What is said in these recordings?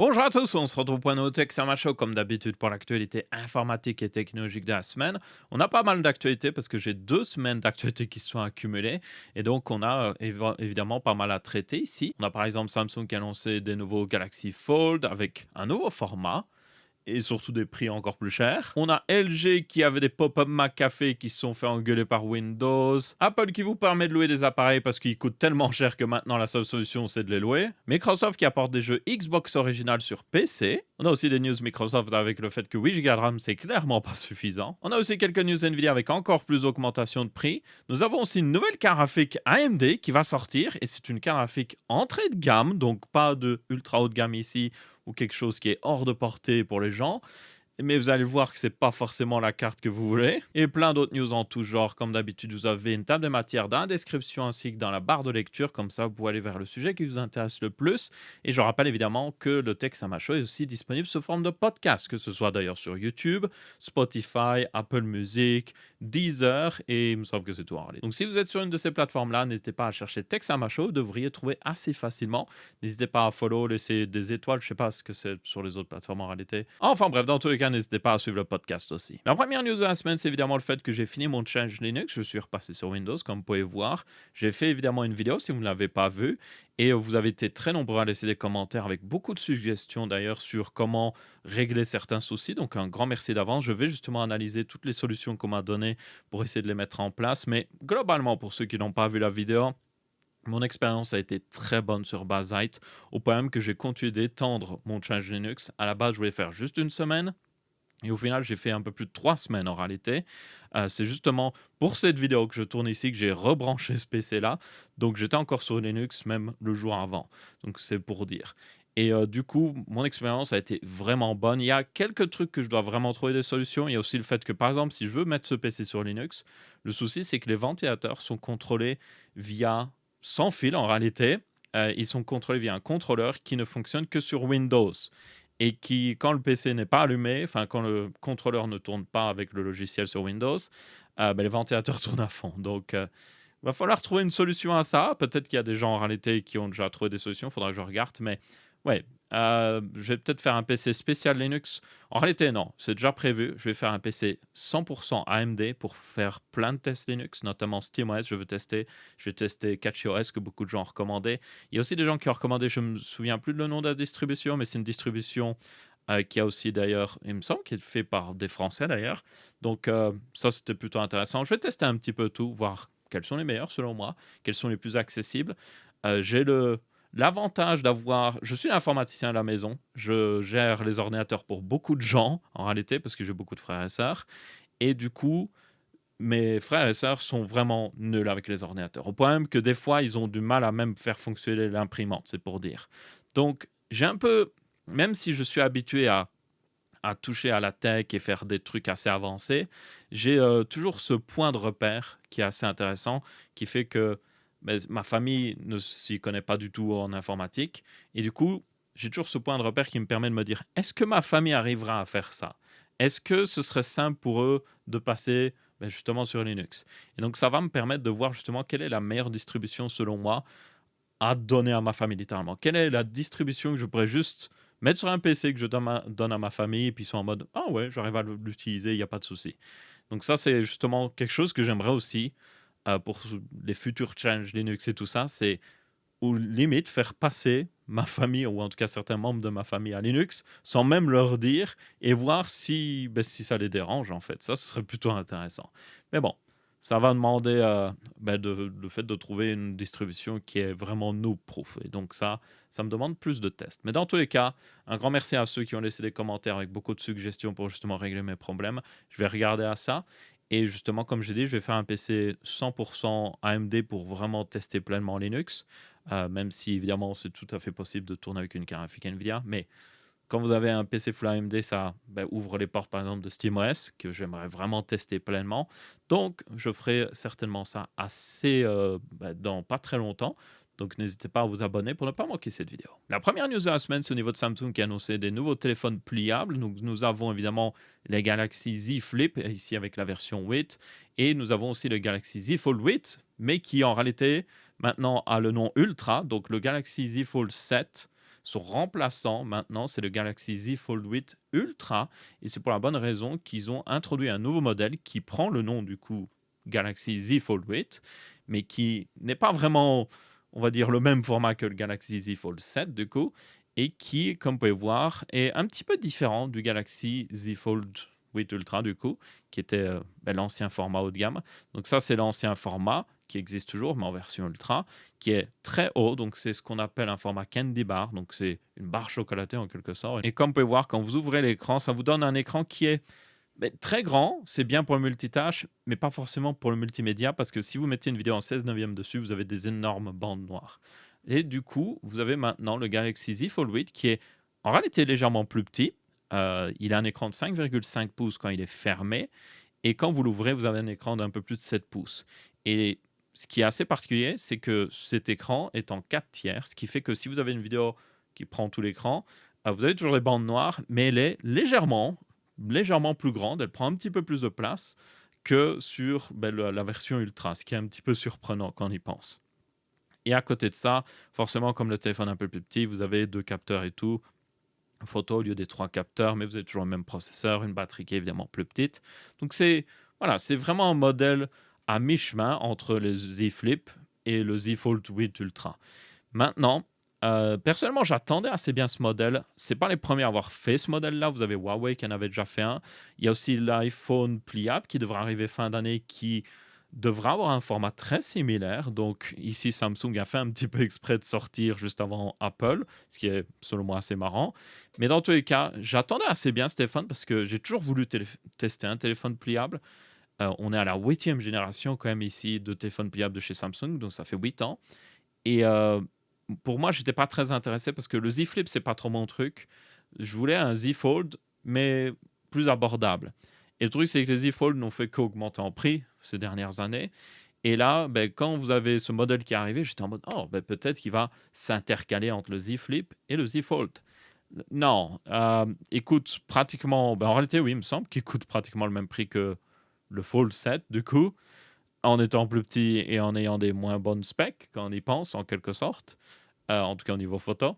Bonjour à tous, on se retrouve pour un nouveau Tech Serma Show comme d'habitude pour l'actualité informatique et technologique de la semaine. On a pas mal d'actualités parce que j'ai 2 semaines d'actualités qui se sont accumulées et donc on a évidemment pas mal à traiter ici. On a par exemple Samsung qui a annoncé des nouveaux Galaxy Fold avec un nouveau format et surtout des prix encore plus chers. On a LG qui avait des pop-up McCafé qui se sont fait engueuler par Windows. Apple qui vous permet de louer des appareils parce qu'ils coûtent tellement cher que maintenant la seule solution c'est de les louer. Microsoft qui apporte des jeux Xbox original sur PC. On a aussi des news Microsoft avec le fait que 8 Go de RAM c'est clairement pas suffisant. On a aussi quelques news Nvidia avec encore plus d'augmentation de prix. Nous avons aussi une nouvelle carte graphique AMD qui va sortir et c'est une carte graphique entrée de gamme, donc pas de ultra haut de gamme ici ou quelque chose qui est hors de portée pour les gens. Mais vous allez voir que c'est pas forcément la carte que vous voulez. Et plein d'autres news en tout genre. Comme d'habitude, vous avez une table de matière dans la description ainsi que dans la barre de lecture. Comme ça, vous pouvez aller vers le sujet qui vous intéresse le plus. Et je rappelle évidemment que le texte à ma show est aussi disponible sous forme de podcast, que ce soit d'ailleurs sur YouTube, Spotify, Apple Music, Deezer, et il me semble que c'est tout en réalité. Donc si vous êtes sur une de ces plateformes-là, n'hésitez pas à chercher Texte à ma show, vous devriez trouver assez facilement. N'hésitez pas à follow, laisser des étoiles, je sais pas ce que c'est sur les autres plateformes en réalité. Enfin bref, dans tous les cas, n'hésitez pas à suivre le podcast aussi. La première news de la semaine, c'est évidemment le fait que j'ai fini mon challenge Linux. Je suis repassé sur Windows, comme vous pouvez voir. J'ai fait évidemment une vidéo si vous ne l'avez pas vue. Et vous avez été très nombreux à laisser des commentaires avec beaucoup de suggestions d'ailleurs sur comment régler certains soucis. Donc un grand merci d'avance. Je vais justement analyser toutes les solutions qu'on m'a données pour essayer de les mettre en place. Mais globalement, pour ceux qui n'ont pas vu la vidéo, mon expérience a été très bonne sur Bazzite, au point même que j'ai continué d'étendre mon challenge Linux. À la base, je voulais faire juste une semaine. Et au final, j'ai fait un peu plus de 3 semaines en réalité. C'est justement pour cette vidéo que je tourne ici que j'ai rebranché ce PC-là. Donc j'étais encore sur Linux même le jour avant. Donc c'est pour dire. Et du coup, mon expérience a été vraiment bonne. Il y a quelques trucs que je dois vraiment trouver des solutions. Il y a aussi le fait que, par exemple, si je veux mettre ce PC sur Linux, le souci, c'est que les ventilateurs sont contrôlés via sans fil en réalité. Ils sont contrôlés via un contrôleur qui ne fonctionne que sur Windows et qui, quand le PC n'est pas allumé, enfin quand le contrôleur ne tourne pas avec le logiciel sur Windows, les ventilateurs tournent à fond. Donc, va falloir trouver une solution à ça. Peut-être qu'il y a des gens en réalité qui ont déjà trouvé des solutions, il faudra que je regarde. Mais ouais, je vais peut-être faire un PC spécial Linux. En réalité, non, c'est déjà prévu. Je vais faire un PC 100% AMD pour faire plein de tests Linux, notamment SteamOS. Je vais tester CatchyOS que beaucoup de gens ont recommandé. Il y a aussi des gens qui ont recommandé, je me souviens plus de le nom de la distribution, mais c'est une distribution qui a aussi d'ailleurs, il me semble, qui est fait par des Français d'ailleurs. Donc ça, c'était plutôt intéressant. Je vais tester un petit peu tout, voir quels sont les meilleurs selon moi, quels sont les plus accessibles. J'ai l'avantage d'avoir... Je suis informaticien à la maison, je gère les ordinateurs pour beaucoup de gens en réalité, parce que j'ai beaucoup de frères et sœurs. Et du coup, mes frères et sœurs sont vraiment nuls avec les ordinateurs. Au point même que des fois, ils ont du mal à même faire fonctionner l'imprimante, c'est pour dire. Donc, j'ai un peu... Même si je suis habitué à toucher à la tech et faire des trucs assez avancés, j'ai toujours ce point de repère qui est assez intéressant, qui fait que ma famille ne s'y connaît pas du tout en informatique. Et du coup, j'ai toujours ce point de repère qui me permet de me dire, est-ce que ma famille arrivera à faire ça? Est-ce que ce serait simple pour eux de passer justement sur Linux? Et donc, ça va me permettre de voir justement quelle est la meilleure distribution selon moi à donner à ma famille, littéralement. Quelle est la distribution que je pourrais juste mettre sur un PC que je donne à ma famille, et puis ils sont en mode ah ouais, j'arrive à l'utiliser, il n'y a pas de souci. Donc, ça, c'est justement quelque chose que j'aimerais aussi pour les futurs challenges Linux et tout ça, c'est ou limite faire passer ma famille, ou en tout cas certains membres de ma famille à Linux, sans même leur dire, et voir si ça les dérange en fait. Ça, ce serait plutôt intéressant. Mais bon, ça va demander le fait de trouver une distribution qui est vraiment noob-proof. Et donc ça me demande plus de tests. Mais dans tous les cas, un grand merci à ceux qui ont laissé des commentaires avec beaucoup de suggestions pour justement régler mes problèmes. Je vais regarder à ça. Et justement, comme j'ai dit, je vais faire un PC 100% AMD pour vraiment tester pleinement Linux. Même si évidemment c'est tout à fait possible de tourner avec une carte graphique Nvidia. Mais quand vous avez un PC Full AMD, ça ouvre les portes par exemple de SteamOS, que j'aimerais vraiment tester pleinement. Donc je ferai certainement ça assez dans pas très longtemps. Donc n'hésitez pas à vous abonner pour ne pas manquer cette vidéo. La première news de la semaine, c'est au niveau de Samsung qui a annoncé des nouveaux téléphones pliables. Nous avons évidemment les Galaxy Z Flip, ici avec la version 8. Et nous avons aussi le Galaxy Z Fold 8, mais qui en réalité maintenant a le nom Ultra. Donc le Galaxy Z Fold 7 son remplaçant maintenant, c'est le Galaxy Z Fold 8 Ultra. Et c'est pour la bonne raison qu'ils ont introduit un nouveau modèle qui prend le nom du coup Galaxy Z Fold 8, mais qui n'est pas vraiment, on va dire, le même format que le Galaxy Z Fold 7 du coup, et qui, comme vous pouvez voir, est un petit peu différent du Galaxy Z Fold 8 Ultra du coup, qui était l'ancien format haut de gamme. Donc ça, c'est l'ancien format qui existe toujours, mais en version ultra, qui est très haut. Donc c'est ce qu'on appelle un format candy bar. Donc c'est une barre chocolatée en quelque sorte. Et comme vous pouvez voir, quand vous ouvrez l'écran, ça vous donne un écran qui est très grand. C'est bien pour le multitâche, mais pas forcément pour le multimédia, parce que si vous mettez une vidéo en 16:9 dessus, vous avez des énormes bandes noires. Et du coup, vous avez maintenant le Galaxy Z Fold 8 qui est en réalité légèrement plus petit. Il a un écran de 5,5 pouces quand il est fermé. Et quand vous l'ouvrez, vous avez un écran d'un peu plus de 7 pouces. Et ce qui est assez particulier, c'est que cet écran est en 4 tiers, ce qui fait que si vous avez une vidéo qui prend tout l'écran, vous avez toujours les bandes noires, mais elle est légèrement plus grande, elle prend un petit peu plus de place que sur la version ultra, ce qui est un petit peu surprenant quand on y pense. Et à côté de ça, forcément, comme le téléphone est un peu plus petit, vous avez 2 capteurs et tout, photo au lieu des 3 capteurs, mais vous avez toujours le même processeur, une batterie qui est évidemment plus petite. Donc c'est vraiment un modèle à mi-chemin entre le Z Flip et le Z Fold 8 Ultra. Maintenant, personnellement, j'attendais assez bien ce modèle. C'est pas les premiers à avoir fait ce modèle-là. Vous avez Huawei qui en avait déjà fait un. Il y a aussi l'iPhone pliable qui devra arriver fin d'année, qui devra avoir un format très similaire. Donc ici, Samsung a fait un petit peu exprès de sortir juste avant Apple, ce qui est selon moi assez marrant. Mais dans tous les cas, j'attendais assez bien ce téléphone parce que j'ai toujours voulu tester un téléphone pliable. On est à la 8e génération quand même ici de téléphones pliables de chez Samsung, donc ça fait 8 ans. Et pour moi, j'étais pas très intéressé parce que le Z Flip, c'est pas trop mon truc. Je voulais un Z Fold, mais plus abordable. Et le truc, c'est que les Z Fold n'ont fait qu'augmenter en prix ces dernières années. Et là, quand vous avez ce modèle qui est arrivé, j'étais en mode, oh, peut-être qu'il va s'intercaler entre le Z Flip et le Z Fold. Non, il coûte pratiquement, en réalité, oui, il me semble qu'il coûte pratiquement le même prix que le Fold 7, du coup, en étant plus petit et en ayant des moins bonnes specs, quand on y pense, en quelque sorte, en tout cas au niveau photo.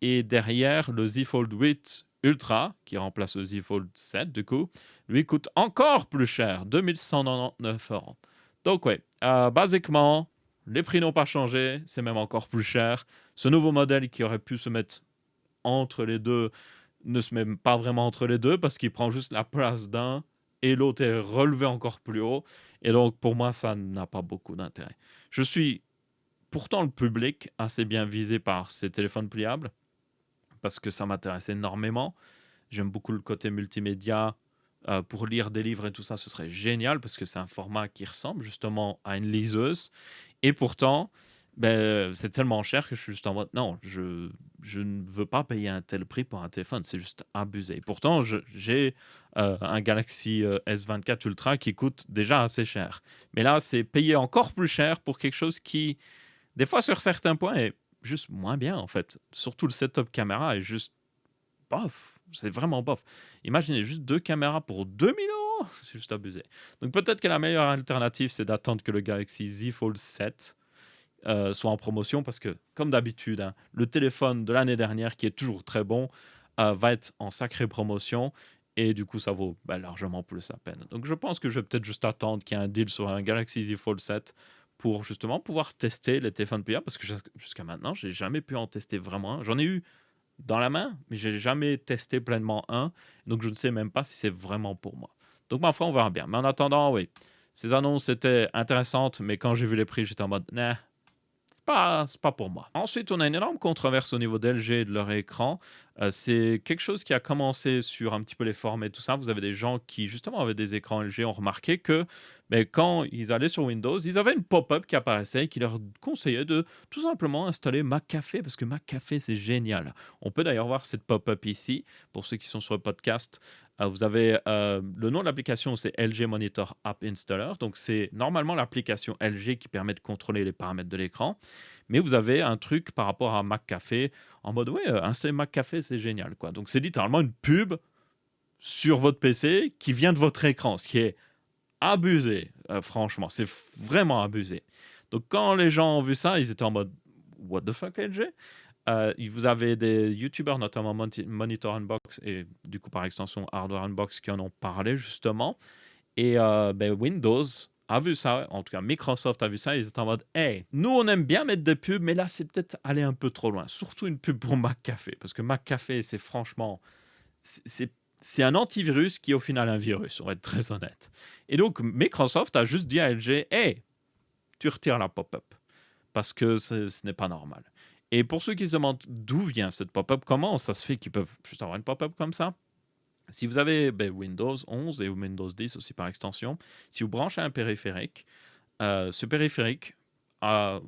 Et derrière, le Z Fold 8 Ultra, qui remplace le Z Fold 7, du coup, lui coûte encore plus cher, 2199 euros. Donc, ouais, basiquement, les prix n'ont pas changé, c'est même encore plus cher. Ce nouveau modèle qui aurait pu se mettre entre les deux ne se met pas vraiment entre les deux parce qu'il prend juste la place d'un et l'autre est relevé encore plus haut. Et donc, pour moi, ça n'a pas beaucoup d'intérêt. Je suis pourtant le public assez bien visé par ces téléphones pliables parce que ça m'intéresse énormément. J'aime beaucoup le côté multimédia. Pour lire des livres et tout ça, ce serait génial parce que c'est un format qui ressemble justement à une liseuse. Et pourtant, c'est tellement cher que je suis juste en mode non, je ne veux pas payer un tel prix pour un téléphone, c'est juste abusé. Et pourtant, j'ai un Galaxy S24 Ultra qui coûte déjà assez cher. Mais là, c'est payer encore plus cher pour quelque chose qui, des fois, sur certains points, est juste moins bien en fait. Surtout le setup caméra est juste bof. C'est vraiment bof. Imaginez juste 2 caméras pour 2 000 euros. C'est juste abusé. Donc peut-être que la meilleure alternative, c'est d'attendre que le Galaxy Z Fold 7 soit en promotion parce que, comme d'habitude, hein, le téléphone de l'année dernière, qui est toujours très bon, va être en sacrée promotion et du coup, ça vaut largement plus la peine. Donc je pense que je vais peut-être juste attendre qu'il y ait un deal sur un Galaxy Z Fold 7 pour justement pouvoir tester les téléphones pliables parce que jusqu'à maintenant, j'ai jamais pu en tester vraiment un. J'en ai eu dans la main, mais j'ai jamais testé pleinement un, donc je ne sais même pas si c'est vraiment pour moi. Donc ma foi, on verra bien. Mais en attendant, oui, ces annonces étaient intéressantes, mais quand j'ai vu les prix, j'étais en mode, nah, c'est pas pour moi. Ensuite, on a une énorme controverse au niveau d'LG et de leur écran. C'est quelque chose qui a commencé sur un petit peu les forums et tout ça. Vous avez des gens qui, justement, avaient des écrans LG, ont remarqué que quand ils allaient sur Windows, ils avaient une pop-up qui apparaissait et qui leur conseillait de tout simplement installer McCafé, parce que McCafé, c'est génial. On peut d'ailleurs voir cette pop-up ici, pour ceux qui sont sur le podcast. Vous avez le nom de l'application, c'est LG Monitor App Installer. Donc, c'est normalement l'application LG qui permet de contrôler les paramètres de l'écran. Mais vous avez un truc par rapport à McCafé en mode, ouais, installer McCafé, c'est génial, quoi. Donc, c'est littéralement une pub sur votre PC qui vient de votre écran, ce qui est abusé, franchement. C'est vraiment abusé. Donc, quand les gens ont vu ça, ils étaient en mode, what the fuck, LG? Vous avez des YouTubers, notamment Monitor Unbox et du coup par extension Hardware Unbox, qui en ont parlé justement. Et Windows a vu ça, en tout cas Microsoft a vu ça, ils étaient en mode hey, nous on aime bien mettre des pubs, mais là c'est peut-être aller un peu trop loin. Surtout une pub pour McAfee, parce que McAfee, c'est franchement, c'est un antivirus qui est au final un virus, on va être très honnête. Et donc Microsoft a juste dit à LG hey, tu retires la pop-up, parce que ce n'est pas normal. Et pour ceux qui se demandent d'où vient cette pop-up, comment ça se fait qu'ils peuvent juste avoir une pop-up comme ça, si vous avez Windows 11 et Windows 10 aussi par extension, si vous branchez un périphérique, ce périphérique, euh,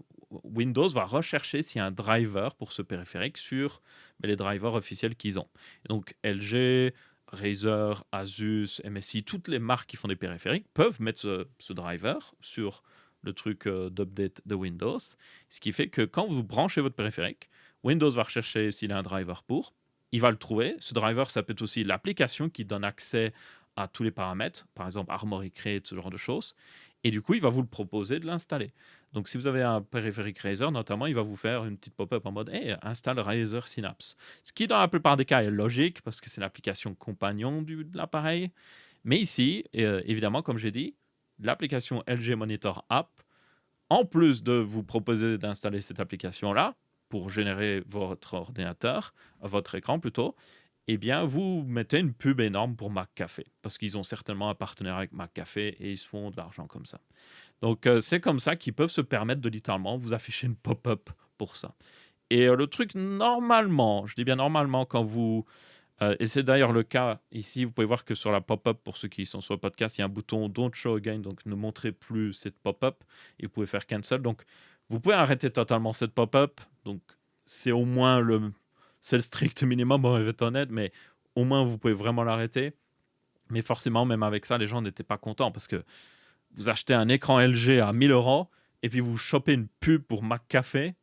Windows va rechercher s'il y a un driver pour ce périphérique sur les drivers officiels qu'ils ont. Et donc LG, Razer, Asus, MSI, toutes les marques qui font des périphériques peuvent mettre ce driver sur le truc d'update de Windows, ce qui fait que quand vous branchez votre périphérique, Windows va rechercher s'il a un driver pour, il va le trouver. Ce driver, ça peut être aussi l'application qui donne accès à tous les paramètres, par exemple Armoury Crate, ce genre de choses. Et du coup, il va vous le proposer de l'installer. Donc, si vous avez un périphérique Razer, notamment, il va vous faire une petite pop-up en mode hey, installe Razer Synapse. Ce qui, dans la plupart des cas, est logique parce que c'est l'application compagnon de l'appareil. Mais ici, évidemment, comme j'ai dit, l'application LG Monitor App, en plus de vous proposer d'installer cette application-là pour générer votre ordinateur, votre écran plutôt, eh bien, vous mettez une pub énorme pour McAfee, parce qu'ils ont certainement un partenaire avec McAfee et ils se font de l'argent comme ça. Donc, c'est comme ça qu'ils peuvent se permettre de littéralement vous afficher une pop-up pour ça. Et le truc, normalement, je dis bien normalement, quand vous... et c'est d'ailleurs le cas ici, vous pouvez voir que sur la pop-up, pour ceux qui sont sur le podcast, il y a un bouton Don't Show Again, donc ne montrez plus cette pop-up, et vous pouvez faire Cancel. Donc, vous pouvez arrêter totalement cette pop-up, donc c'est au moins c'est le strict minimum, on va être honnête, mais au moins vous pouvez vraiment l'arrêter. Mais forcément, même avec ça, les gens n'étaient pas contents parce que vous achetez un écran LG à 1000 € et puis vous chopez une pub pour McAfee,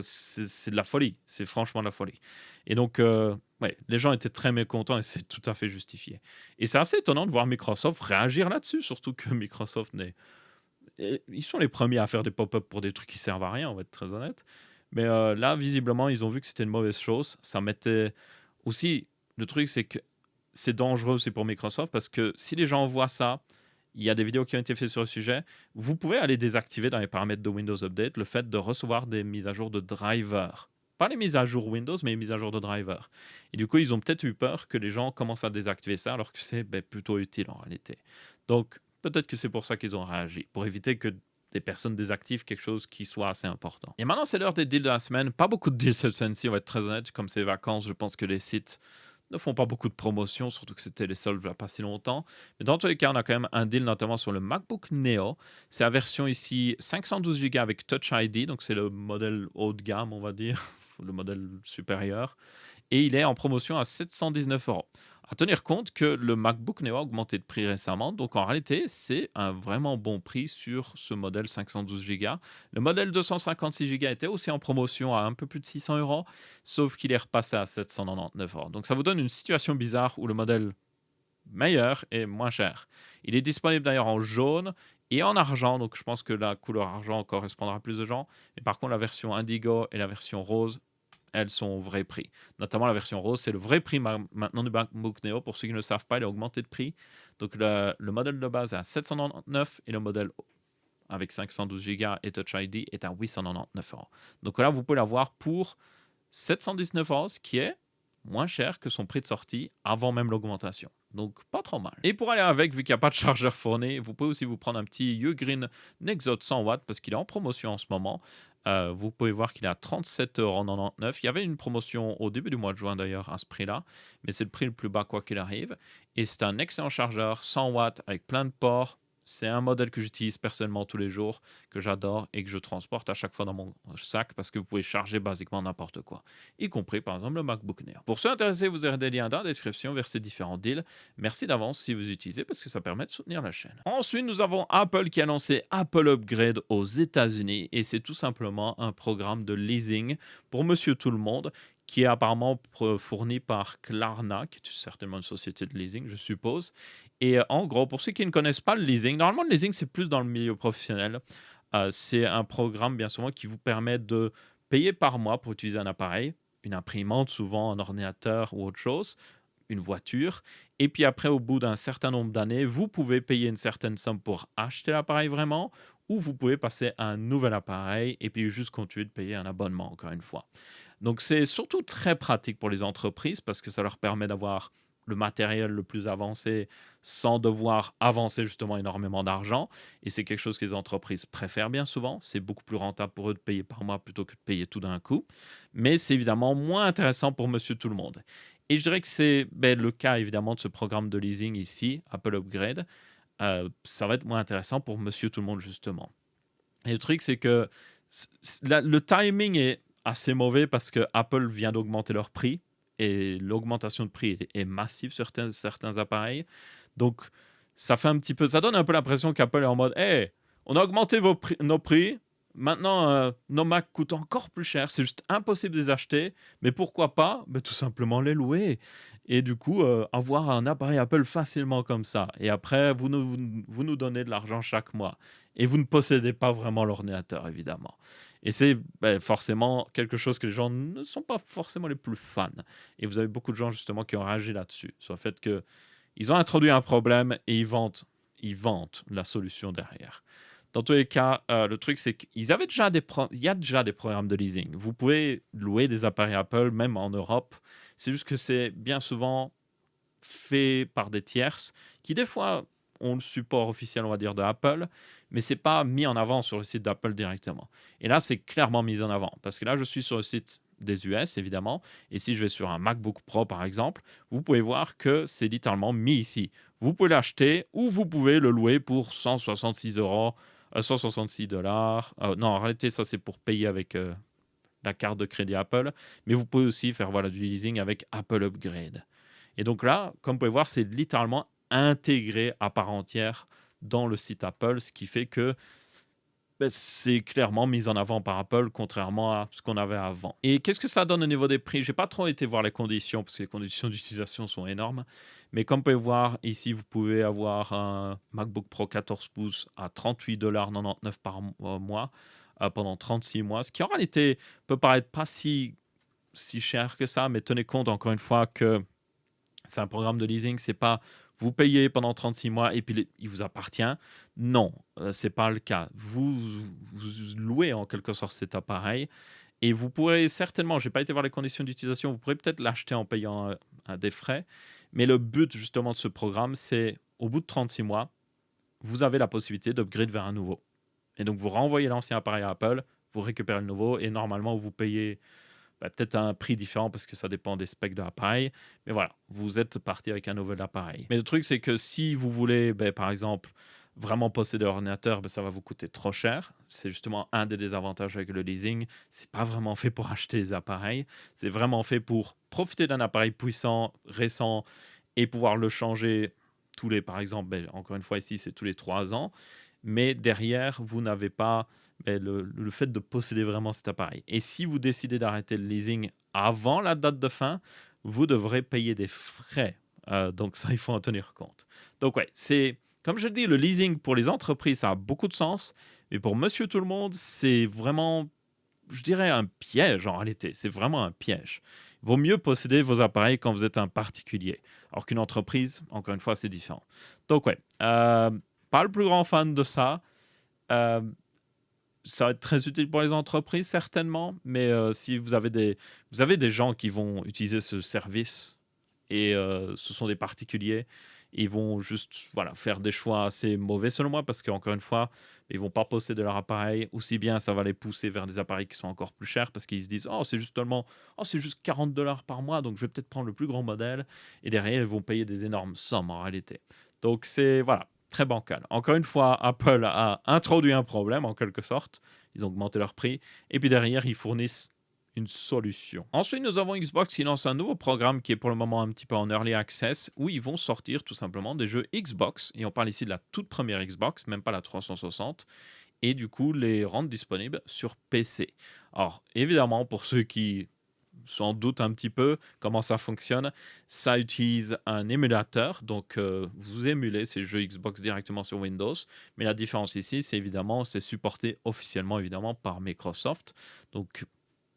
c'est de la folie. C'est franchement de la folie. Et donc, ouais, les gens étaient très mécontents et c'est tout à fait justifié. Et c'est assez étonnant de voir Microsoft réagir là-dessus, surtout que Microsoft n'est. Ils sont les premiers à faire des pop-up pour des trucs qui servent à rien, on va être très honnête. Mais là, visiblement, ils ont vu que c'était une mauvaise chose. Ça mettait aussi. Le truc, c'est que c'est dangereux aussi pour Microsoft parce que si les gens voient ça, il y a des vidéos qui ont été faites sur le sujet. Vous pouvez aller désactiver dans les paramètres de Windows Update le fait de recevoir des mises à jour de driver. Pas les mises à jour Windows, mais les mises à jour de driver. Et du coup, ils ont peut-être eu peur que les gens commencent à désactiver ça alors que c'est plutôt utile en réalité. Donc, peut-être que c'est pour ça qu'ils ont réagi, pour éviter que des personnes désactivent quelque chose qui soit assez important. Et maintenant, c'est l'heure des deals de la semaine. Pas beaucoup de deals cette semaine-ci, on va être très honnête. Comme c'est les vacances, je pense que les sites ne font pas beaucoup de promotions, surtout que c'était les soldes il n'y a pas si longtemps. Mais dans tous les cas, on a quand même un deal, notamment sur le MacBook Neo. C'est la version ici 512 Go avec Touch ID, donc c'est le modèle haut de gamme, on va dire, le modèle supérieur. Et il est en promotion à 719 €. À tenir compte que le MacBook Neo a augmenté de prix récemment, donc en réalité, c'est un vraiment bon prix sur ce modèle 512 Go. Le modèle 256 Go était aussi en promotion à un peu plus de 600 €, sauf qu'il est repassé à 799 €. Donc ça vous donne une situation bizarre où le modèle meilleur est moins cher. Il est disponible d'ailleurs en jaune et en argent, donc je pense que la couleur argent correspondra à plus de gens. Mais par contre, la version indigo et la version rose, elles sont au vrai prix. Notamment la version rose, c'est le vrai prix maintenant du MacBook Neo. Pour ceux qui ne le savent pas, il a augmenté de prix. Donc le modèle de base est à 799 et le modèle avec 512 Go et Touch ID est à 899 €. Donc là, vous pouvez l'avoir pour 719 €, ce qui est moins cher que son prix de sortie avant même l'augmentation. Donc pas trop mal. Et pour aller avec, vu qu'il n'y a pas de chargeur fourni, vous pouvez aussi vous prendre un petit Ugreen Nexo 100 watts parce qu'il est en promotion en ce moment. Vous pouvez voir qu'il est à 37,99 €. Il y avait une promotion au début du mois de juin d'ailleurs à ce prix-là, mais c'est le prix le plus bas quoi qu'il arrive. Et c'est un excellent chargeur 100 watts avec plein de ports. C'est un modèle que j'utilise personnellement tous les jours, que j'adore et que je transporte à chaque fois dans mon sac parce que vous pouvez charger basiquement n'importe quoi, y compris par exemple le MacBook Neo. Pour ceux intéressés, vous aurez des liens dans la description vers ces différents deals. Merci d'avance si vous utilisez parce que ça permet de soutenir la chaîne. Ensuite, nous avons Apple qui a lancé Apple Upgrade aux États-Unis et c'est tout simplement un programme de leasing pour monsieur tout le monde qui est apparemment fourni par Klarna, qui est certainement une société de leasing, je suppose. Et en gros, pour ceux qui ne connaissent pas le leasing, normalement le leasing c'est plus dans le milieu professionnel. C'est un programme bien souvent qui vous permet de payez par mois pour utiliser un appareil, une imprimante souvent, un ordinateur ou autre chose, une voiture. Et puis après, au bout d'un certain nombre d'années, vous pouvez payer une certaine somme pour acheter l'appareil vraiment, ou vous pouvez passer à un nouvel appareil et puis juste continuer de payer un abonnement, encore une fois. Donc c'est surtout très pratique pour les entreprises parce que ça leur permet d'avoir le matériel le plus avancé sans devoir avancer justement énormément d'argent. Et c'est quelque chose que les entreprises préfèrent bien souvent. C'est beaucoup plus rentable pour eux de payer par mois plutôt que de payer tout d'un coup. Mais c'est évidemment moins intéressant pour monsieur tout le monde. Et je dirais que c'est le cas évidemment de ce programme de leasing ici, Apple Upgrade. Ça va être moins intéressant pour monsieur tout le monde justement. Et le truc, c'est que le timing est assez mauvais parce que Apple vient d'augmenter leur prix et l'augmentation de prix est massive sur certains appareils. Donc, ça fait un petit peu, ça donne un peu l'impression qu'Apple est en mode, hey, on a augmenté nos prix. Maintenant, nos Mac coûtent encore plus cher. C'est juste impossible de les acheter. Mais pourquoi pas tout simplement les louer. Et du coup, avoir un appareil Apple facilement comme ça. Et après, vous nous donnez de l'argent chaque mois et vous ne possédez pas vraiment l'ordinateur, évidemment. Et c'est forcément quelque chose que les gens ne sont pas forcément les plus fans. Et vous avez beaucoup de gens justement qui ont réagi là-dessus, sur le fait que ils ont introduit un problème et ils vantent la solution derrière. Dans tous les cas, le truc c'est qu'il y a déjà des programmes de leasing. Vous pouvez louer des appareils Apple, même en Europe. C'est juste que c'est bien souvent fait par des tierces qui des fois ont le support officiel, on va dire, de Apple, mais c'est pas mis en avant sur le site d'Apple directement. Et là, c'est clairement mis en avant parce que là, je suis sur le site des US, évidemment, et si je vais sur un MacBook Pro, par exemple, vous pouvez voir que c'est littéralement mis ici. Vous pouvez l'acheter ou vous pouvez le louer pour 166 euros, 166 dollars. Non, en réalité, ça, c'est pour payer avec la carte de crédit Apple, mais vous pouvez aussi faire du leasing avec Apple Upgrade. Et donc là, comme vous pouvez voir, c'est littéralement intégré à part entière dans le site Apple, ce qui fait que c'est clairement mis en avant par Apple, contrairement à ce qu'on avait avant. Et qu'est-ce que ça donne au niveau des prix? J'ai pas trop été voir les conditions, parce que les conditions d'utilisation sont énormes. Mais comme vous pouvez voir, ici, vous pouvez avoir un MacBook Pro 14 pouces à 38,99 $ par mois pendant 36 mois, ce qui en réalité peut paraître pas si cher que ça, mais tenez compte encore une fois que c'est un programme de leasing, c'est pas vous payez pendant 36 mois et puis il vous appartient. Non, c'est pas le cas. Vous louez en quelque sorte cet appareil et vous pourrez certainement, j'ai pas été voir les conditions d'utilisation, vous pourrez peut-être l'acheter en payant des frais, mais le but justement de ce programme, c'est au bout de 36 mois, vous avez la possibilité d'upgrade vers un nouveau. Et donc vous renvoyez l'ancien appareil à Apple, vous récupérez le nouveau et normalement vous payez peut-être un prix différent parce que ça dépend des specs de l'appareil. Mais voilà, vous êtes parti avec un nouvel appareil. Mais le truc, c'est que si vous voulez, par exemple, vraiment posséder l'ordinateur, ça va vous coûter trop cher. C'est justement un des désavantages avec le leasing. C'est pas vraiment fait pour acheter les appareils. C'est vraiment fait pour profiter d'un appareil puissant, récent et pouvoir le changer tous les, par exemple, encore une fois ici, c'est tous les 3 ans. Mais derrière, vous n'avez pas le fait de posséder vraiment cet appareil. Et si vous décidez d'arrêter le leasing avant la date de fin, vous devrez payer des frais. Donc ça, il faut en tenir compte. Donc ouais, c'est comme je le dis, le leasing pour les entreprises, ça a beaucoup de sens. Mais pour monsieur tout le monde, c'est vraiment, je dirais, un piège en réalité. C'est vraiment un piège. Il vaut mieux posséder vos appareils quand vous êtes un particulier. Alors qu'une entreprise, encore une fois, c'est différent. Donc ouais, pas le plus grand fan de ça. Euh, Ça va être très utile pour les entreprises, certainement, mais si vous avez des gens qui vont utiliser ce service et ce sont des particuliers, ils vont juste faire des choix assez mauvais selon moi parce qu'encore une fois, ils vont pas posséder leur appareil. Aussi bien, ça va les pousser vers des appareils qui sont encore plus chers parce qu'ils se disent c'est juste 40 $ par mois, donc je vais peut-être prendre le plus grand modèle. Et derrière, ils vont payer des énormes sommes en réalité. Donc c'est très bancal. Encore une fois, Apple a introduit un problème en quelque sorte. Ils ont augmenté leur prix et puis derrière, ils fournissent une solution. Ensuite, nous avons Xbox qui lance un nouveau programme qui est pour le moment un petit peu en early access où ils vont sortir tout simplement des jeux Xbox. Et on parle ici de la toute première Xbox, même pas la 360. Et du coup, les rendre disponibles sur PC. Alors, évidemment, pour ceux qui s'en doutent un petit peu comment ça fonctionne, ça utilise un émulateur. Donc, vous émulez ces jeux Xbox directement sur Windows. Mais la différence ici, c'est supporté officiellement évidemment par Microsoft. Donc,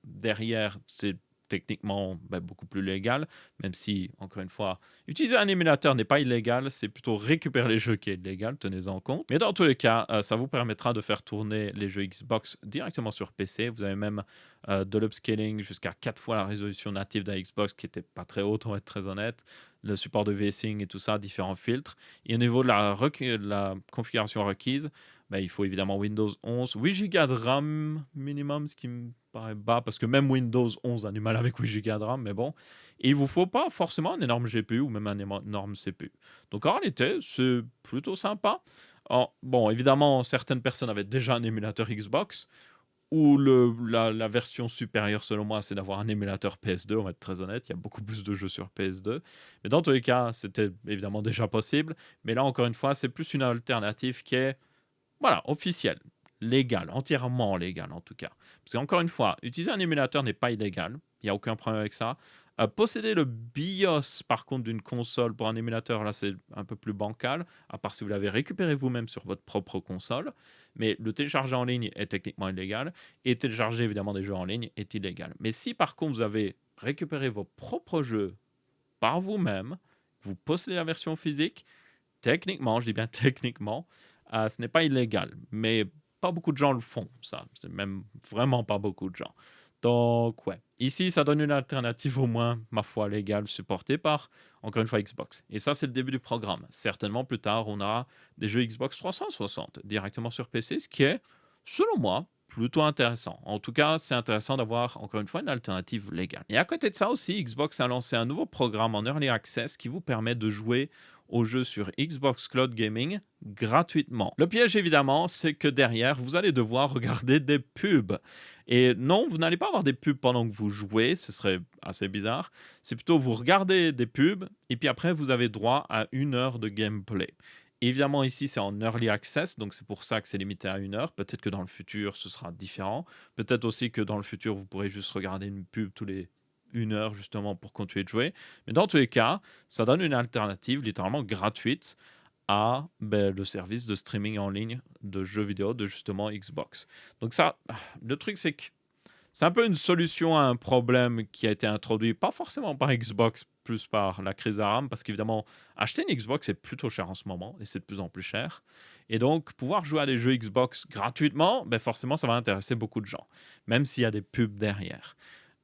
derrière, c'est techniquement beaucoup plus légal, même si, encore une fois, utiliser un émulateur n'est pas illégal, c'est plutôt récupérer les jeux qui est illégal, tenez-en compte. Mais dans tous les cas, ça vous permettra de faire tourner les jeux Xbox directement sur PC. Vous avez même de l'upscaling jusqu'à 4 fois la résolution native d'un Xbox qui n'était pas très haute, on va être très honnête. Le support de VSync et tout ça, différents filtres. Et au niveau de la configuration requise, il faut évidemment Windows 11, 8 Go de RAM minimum, ce qui me paraît bas, parce que même Windows 11 a du mal avec 8 Go de RAM, mais bon. Et il ne vous faut pas forcément un énorme GPU ou même un énorme CPU. Donc en réalité, c'est plutôt sympa. Bon, évidemment, certaines personnes avaient déjà un émulateur Xbox, ou la version supérieure, selon moi, c'est d'avoir un émulateur PS2, on va être très honnête, il y a beaucoup plus de jeux sur PS2. Mais dans tous les cas, c'était évidemment déjà possible. Mais là, encore une fois, c'est plus une alternative qui est, voilà, officielle, légale, entièrement légale en tout cas. Parce qu'encore une fois, utiliser un émulateur n'est pas illégal, il n'y a aucun problème avec ça. Posséder le BIOS, par contre, d'une console pour un émulateur, là, c'est un peu plus bancal, à part si vous l'avez récupéré vous-même sur votre propre console. Mais le télécharger en ligne est techniquement illégal, et télécharger évidemment des jeux en ligne est illégal. Mais si par contre vous avez récupéré vos propres jeux par vous-même, vous possédez la version physique, techniquement, je dis bien techniquement, ce n'est pas illégal. Mais pas beaucoup de gens le font, ça. C'est même vraiment pas beaucoup de gens. Donc, ouais. Ici, ça donne une alternative au moins, ma foi, légale, supportée par, encore une fois, Xbox. Et ça, c'est le début du programme. Certainement, plus tard, on aura des jeux Xbox 360 directement sur PC, ce qui est, selon moi, plutôt intéressant. En tout cas, c'est intéressant d'avoir, encore une fois, une alternative légale. Et à côté de ça aussi, Xbox a lancé un nouveau programme en Early Access qui vous permet de jouer aux jeux sur Xbox Cloud Gaming gratuitement. Le piège, évidemment, c'est que derrière, vous allez devoir regarder des pubs. Et non, vous n'allez pas avoir des pubs pendant que vous jouez, ce serait assez bizarre. C'est plutôt vous regardez des pubs et puis après, vous avez droit à 1 heure de gameplay. Évidemment, ici, c'est en early access, donc c'est pour ça que c'est limité à 1 heure. Peut-être que dans le futur, ce sera différent. Peut-être aussi que dans le futur, vous pourrez juste regarder une pub tous les 1 heure, justement, pour continuer de jouer. Mais dans tous les cas, ça donne une alternative littéralement gratuite à le service de streaming en ligne de jeux vidéo de justement Xbox. Donc ça, le truc, c'est que c'est un peu une solution à un problème qui a été introduit, pas forcément par Xbox, plus par la crise RAM, parce qu'évidemment, acheter une Xbox est plutôt cher en ce moment, et c'est de plus en plus cher. Et donc, pouvoir jouer à des jeux Xbox gratuitement, forcément, ça va intéresser beaucoup de gens, même s'il y a des pubs derrière.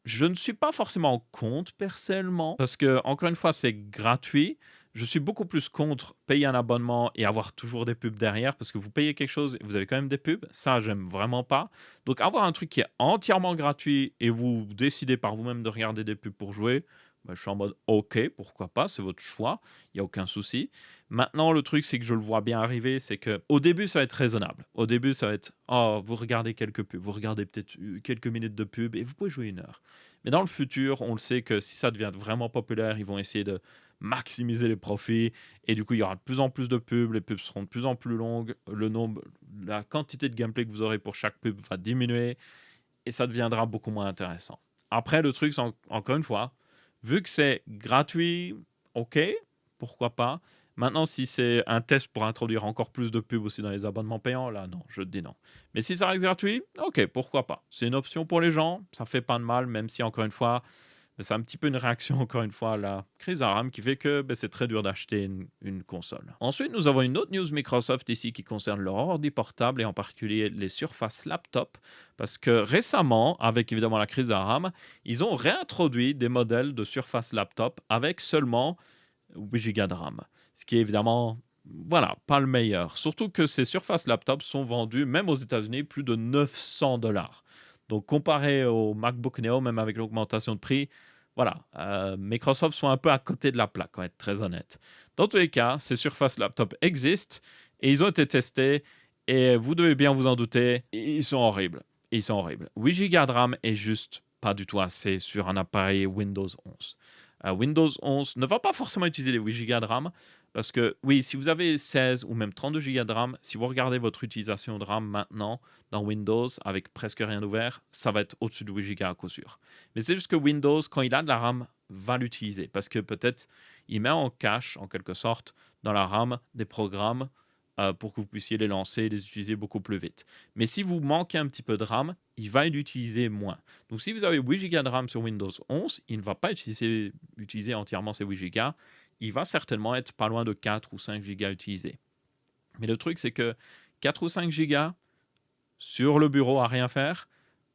Je ne suis pas forcément contre personnellement, parce que, encore une fois, c'est gratuit. Je suis beaucoup plus contre payer un abonnement et avoir toujours des pubs derrière, parce que vous payez quelque chose et vous avez quand même des pubs. Ça, j'aime vraiment pas. Donc, avoir un truc qui est entièrement gratuit et vous décidez par vous-même de regarder des pubs pour jouer, je suis en mode OK, pourquoi pas, c'est votre choix, il n'y a aucun souci. Maintenant, le truc, c'est que je le vois bien arriver, c'est que au début, ça va être raisonnable. Au début, ça va être, oh, vous regardez quelques pubs, vous regardez peut-être quelques minutes de pub et vous pouvez jouer 1 heure. Mais dans le futur, on le sait que si ça devient vraiment populaire, ils vont essayer de maximiser les profits et du coup, il y aura de plus en plus de pubs, les pubs seront de plus en plus longues, la quantité de gameplay que vous aurez pour chaque pub va diminuer et ça deviendra beaucoup moins intéressant. Après, le truc, c'est encore une fois, vu que c'est gratuit, ok, pourquoi pas. Maintenant, si c'est un test pour introduire encore plus de pubs aussi dans les abonnements payants, là, non, je te dis non. Mais si ça reste gratuit, ok, pourquoi pas. C'est une option pour les gens, ça fait pas de mal, même si, encore une fois, c'est un petit peu une réaction, encore une fois, à la crise à RAM qui fait que c'est très dur d'acheter une console. Ensuite, nous avons une autre news Microsoft ici qui concerne leur ordi portable et en particulier les Surface Laptop. Parce que récemment, avec évidemment la crise à RAM, ils ont réintroduit des modèles de Surface Laptop avec seulement 8 Go de RAM. Ce qui est évidemment, voilà, pas le meilleur. Surtout que ces Surface Laptops sont vendus, même aux États-Unis, plus de 900 $. Donc, comparé au MacBook Neo, même avec l'augmentation de prix, voilà, Microsoft sont un peu à côté de la plaque, on va être très honnête. Dans tous les cas, ces Surface Laptops existent et ils ont été testés et vous devez bien vous en douter, ils sont horribles. Ils sont horribles. 8 Go de RAM est juste pas du tout assez sur un appareil Windows 11. Windows 11 ne va pas forcément utiliser les 8 Go de RAM parce que, oui, si vous avez 16 ou même 32 Go de RAM, si vous regardez votre utilisation de RAM maintenant dans Windows avec presque rien ouvert, ça va être au-dessus de 8 Go à coup sûr. Mais c'est juste que Windows, quand il a de la RAM, va l'utiliser parce que peut-être il met en cache, en quelque sorte, dans la RAM des programmes pour que vous puissiez les lancer et les utiliser beaucoup plus vite. Mais si vous manquez un petit peu de RAM, il va l'utiliser moins. Donc si vous avez 8 Go de RAM sur Windows 11, il ne va pas utiliser entièrement ces 8 Go. Il va certainement être pas loin de 4 ou 5 Go utilisés. Mais le truc, c'est que 4 ou 5 Go sur le bureau à rien faire,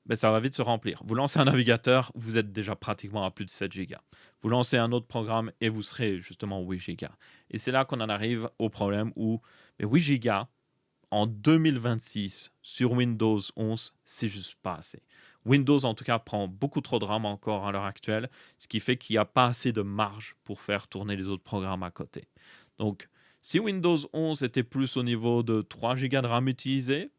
ben, ça va vite se remplir. Vous lancez un navigateur, vous êtes déjà pratiquement à plus de 7 Go. Vous lancez un autre programme et vous serez justement 8 Go. Et c'est là qu'on en arrive au problème où 8 Go en 2026 sur Windows 11, c'est juste pas assez. Windows, en tout cas, prend beaucoup trop de RAM encore à l'heure actuelle, ce qui fait qu'il n'y a pas assez de marge pour faire tourner les autres programmes à côté. Donc, si Windows 11 était plus au niveau de 3 Go de RAM utilisés,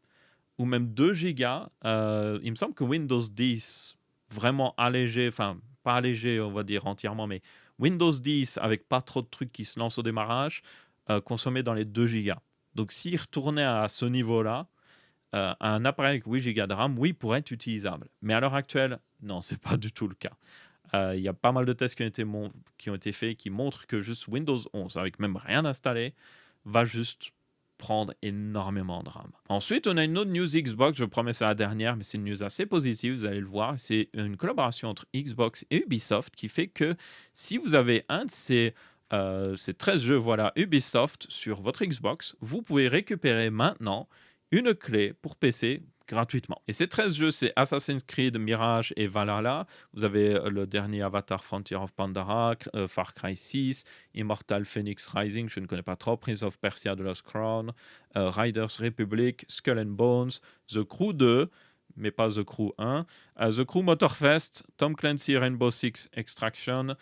ou même 2 gigas. Il me semble que Windows 10, vraiment allégé, enfin, pas allégé, on va dire entièrement, mais Windows 10 avec pas trop de trucs qui se lancent au démarrage, consommait dans les 2 gigas. Donc, s'il retournait à ce niveau-là, un appareil avec 8 gigas de RAM, oui, pourrait être utilisable. Mais à l'heure actuelle, non, c'est pas du tout le cas. Il y a pas mal de tests qui ont été faits qui montrent que juste Windows 11, avec même rien installé, va juste prendre énormément de RAM. Ensuite, on a une autre news Xbox, je promets c'est la dernière, mais c'est une news assez positive, vous allez le voir. C'est une collaboration entre Xbox et Ubisoft qui fait que si vous avez un de ces 13 jeux voilà, Ubisoft sur votre Xbox, vous pouvez récupérer maintenant une clé pour PC gratuitement. Et ces 13 jeux, c'est Assassin's Creed, Mirage et Valhalla. Vous avez le dernier Avatar Frontier of Pandora, Far Cry 6, Immortal Phoenix Rising, je ne connais pas trop, Prince of Persia The Lost Crown, Riders Republic, Skull and Bones, The Crew 2, mais pas The Crew 1, The Crew Motorfest, Tom Clancy Rainbow Six Extraction,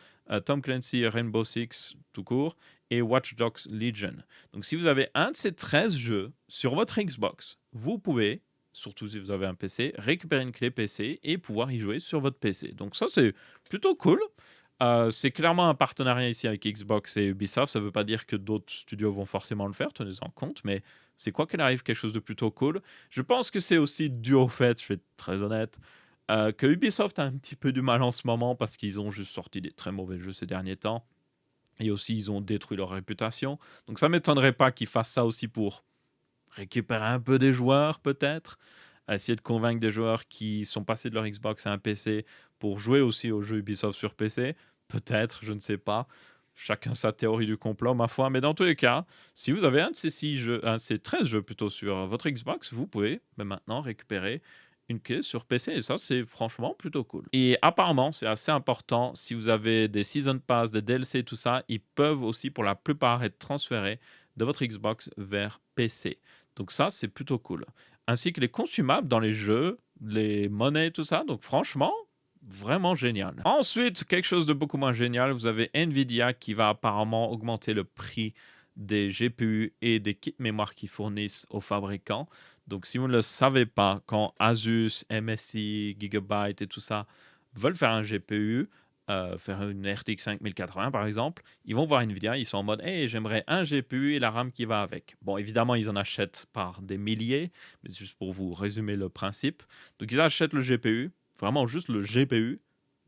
Tom Clancy Rainbow Six tout court, et Watch Dogs Legion. Donc si vous avez un de ces 13 jeux sur votre Xbox, vous pouvez, surtout si vous avez un PC, récupérer une clé PC et pouvoir y jouer sur votre PC. Donc ça, c'est plutôt cool. C'est clairement un partenariat ici avec Xbox et Ubisoft. Ça ne veut pas dire que d'autres studios vont forcément le faire, tenez-en compte, mais c'est quoi qu'il arrive quelque chose de plutôt cool. Je pense que c'est aussi dû au fait, je vais être très honnête, que Ubisoft a un petit peu du mal en ce moment parce qu'ils ont juste sorti des très mauvais jeux ces derniers temps. Et aussi, ils ont détruit leur réputation. Donc ça ne m'étonnerait pas qu'ils fassent ça aussi pour récupérer un peu des joueurs, peut-être. Essayer de convaincre des joueurs qui sont passés de leur Xbox à un PC pour jouer aussi aux jeux Ubisoft sur PC. Peut-être, je ne sais pas. Chacun sa théorie du complot, ma foi. Mais dans tous les cas, si vous avez un de ces 13 jeux plutôt sur votre Xbox, vous pouvez maintenant récupérer une clé sur PC. Et ça, c'est franchement plutôt cool. Et apparemment, c'est assez important. Si vous avez des Season Pass, des DLC, tout ça, ils peuvent aussi pour la plupart être transférés de votre Xbox vers PC. Donc ça, c'est plutôt cool. Ainsi que les consumables dans les jeux, les monnaies, tout ça. Donc franchement, vraiment génial. Ensuite, quelque chose de beaucoup moins génial, vous avez Nvidia qui va apparemment augmenter le prix des GPU et des kits mémoire qu'ils fournissent aux fabricants. Donc si vous ne le savez pas, quand Asus, MSI, Gigabyte et tout ça veulent faire un GPU, faire une RTX 5080 par exemple, ils vont voir Nvidia, ils sont en mode hey, j'aimerais un GPU et la RAM qui va avec. Bon, évidemment, ils en achètent par des milliers, mais c'est juste pour vous résumer le principe. Donc, ils achètent le GPU, vraiment juste le GPU,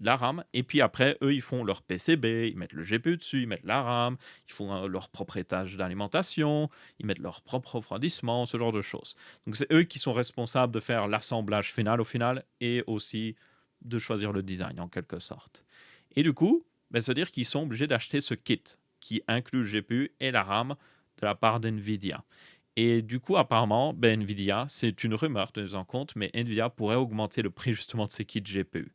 la RAM, et puis après, eux, ils font leur PCB, ils mettent le GPU dessus, ils mettent la RAM, ils font leur propre étage d'alimentation, ils mettent leur propre refroidissement, ce genre de choses. Donc, c'est eux qui sont responsables de faire l'assemblage final au final et aussi de choisir le design en quelque sorte. Et du coup, ben, se dire qu'ils sont obligés d'acheter ce kit qui inclut le GPU et la RAM de la part d'NVIDIA. Et du coup, apparemment, ben, NVIDIA, c'est une rumeur, tenez-en compte, mais NVIDIA pourrait augmenter le prix justement de ces kits GPU.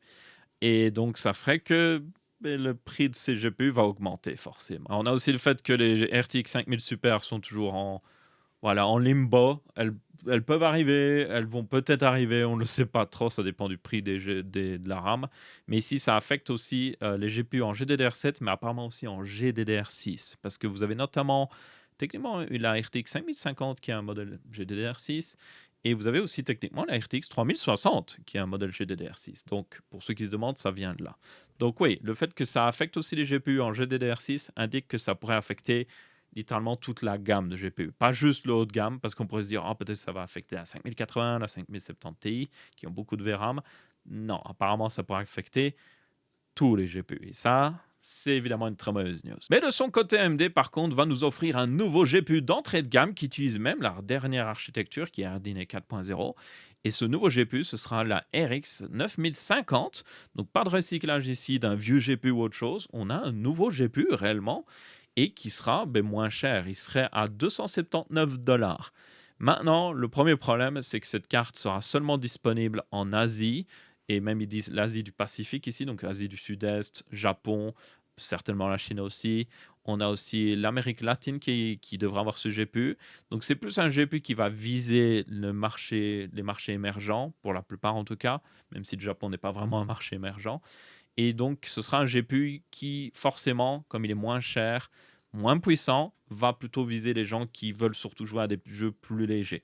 Et donc, ça ferait que ben, le prix de ces GPU va augmenter forcément. On a aussi le fait que les RTX 5000 Super sont toujours en limbo. Elles peuvent arriver, elles vont peut-être arriver, on ne le sait pas trop, ça dépend du prix de la RAM. Mais ici, ça affecte aussi les GPU en GDDR7, mais apparemment aussi en GDDR6. Parce que vous avez notamment, techniquement, la RTX 5050 qui est un modèle GDDR6, et vous avez aussi techniquement la RTX 3060 qui est un modèle GDDR6. Donc, pour ceux qui se demandent, ça vient de là. Donc oui, le fait que ça affecte aussi les GPU en GDDR6 indique que ça pourrait affecter littéralement toute la gamme de GPU. Pas juste le haut de gamme, parce qu'on pourrait se dire, ah, peut-être ça va affecter la 5080, la 5070 Ti, qui ont beaucoup de VRAM. Non, apparemment, ça pourrait affecter tous les GPU. Et ça c'est évidemment une très mauvaise news. Mais de son côté, AMD, par contre, va nous offrir un nouveau GPU d'entrée de gamme qui utilise même la dernière architecture qui est RDNA 4.0. Et ce nouveau GPU, ce sera la RX 9050. Donc pas de recyclage ici d'un vieux GPU ou autre chose. On a un nouveau GPU réellement et qui sera moins cher. Il serait à 279 $. Maintenant, le premier problème, c'est que cette carte sera seulement disponible en Asie, et même ils disent l'Asie du Pacifique ici, donc Asie du Sud-Est, Japon, certainement la Chine aussi. On a aussi l'Amérique latine qui devra avoir ce GPU. Donc c'est plus un GPU qui va viser les marchés émergents, pour la plupart en tout cas, même si le Japon n'est pas vraiment un marché émergent. Et donc, ce sera un GPU qui, forcément, comme il est moins cher, moins puissant, va plutôt viser les gens qui veulent surtout jouer à des jeux plus légers.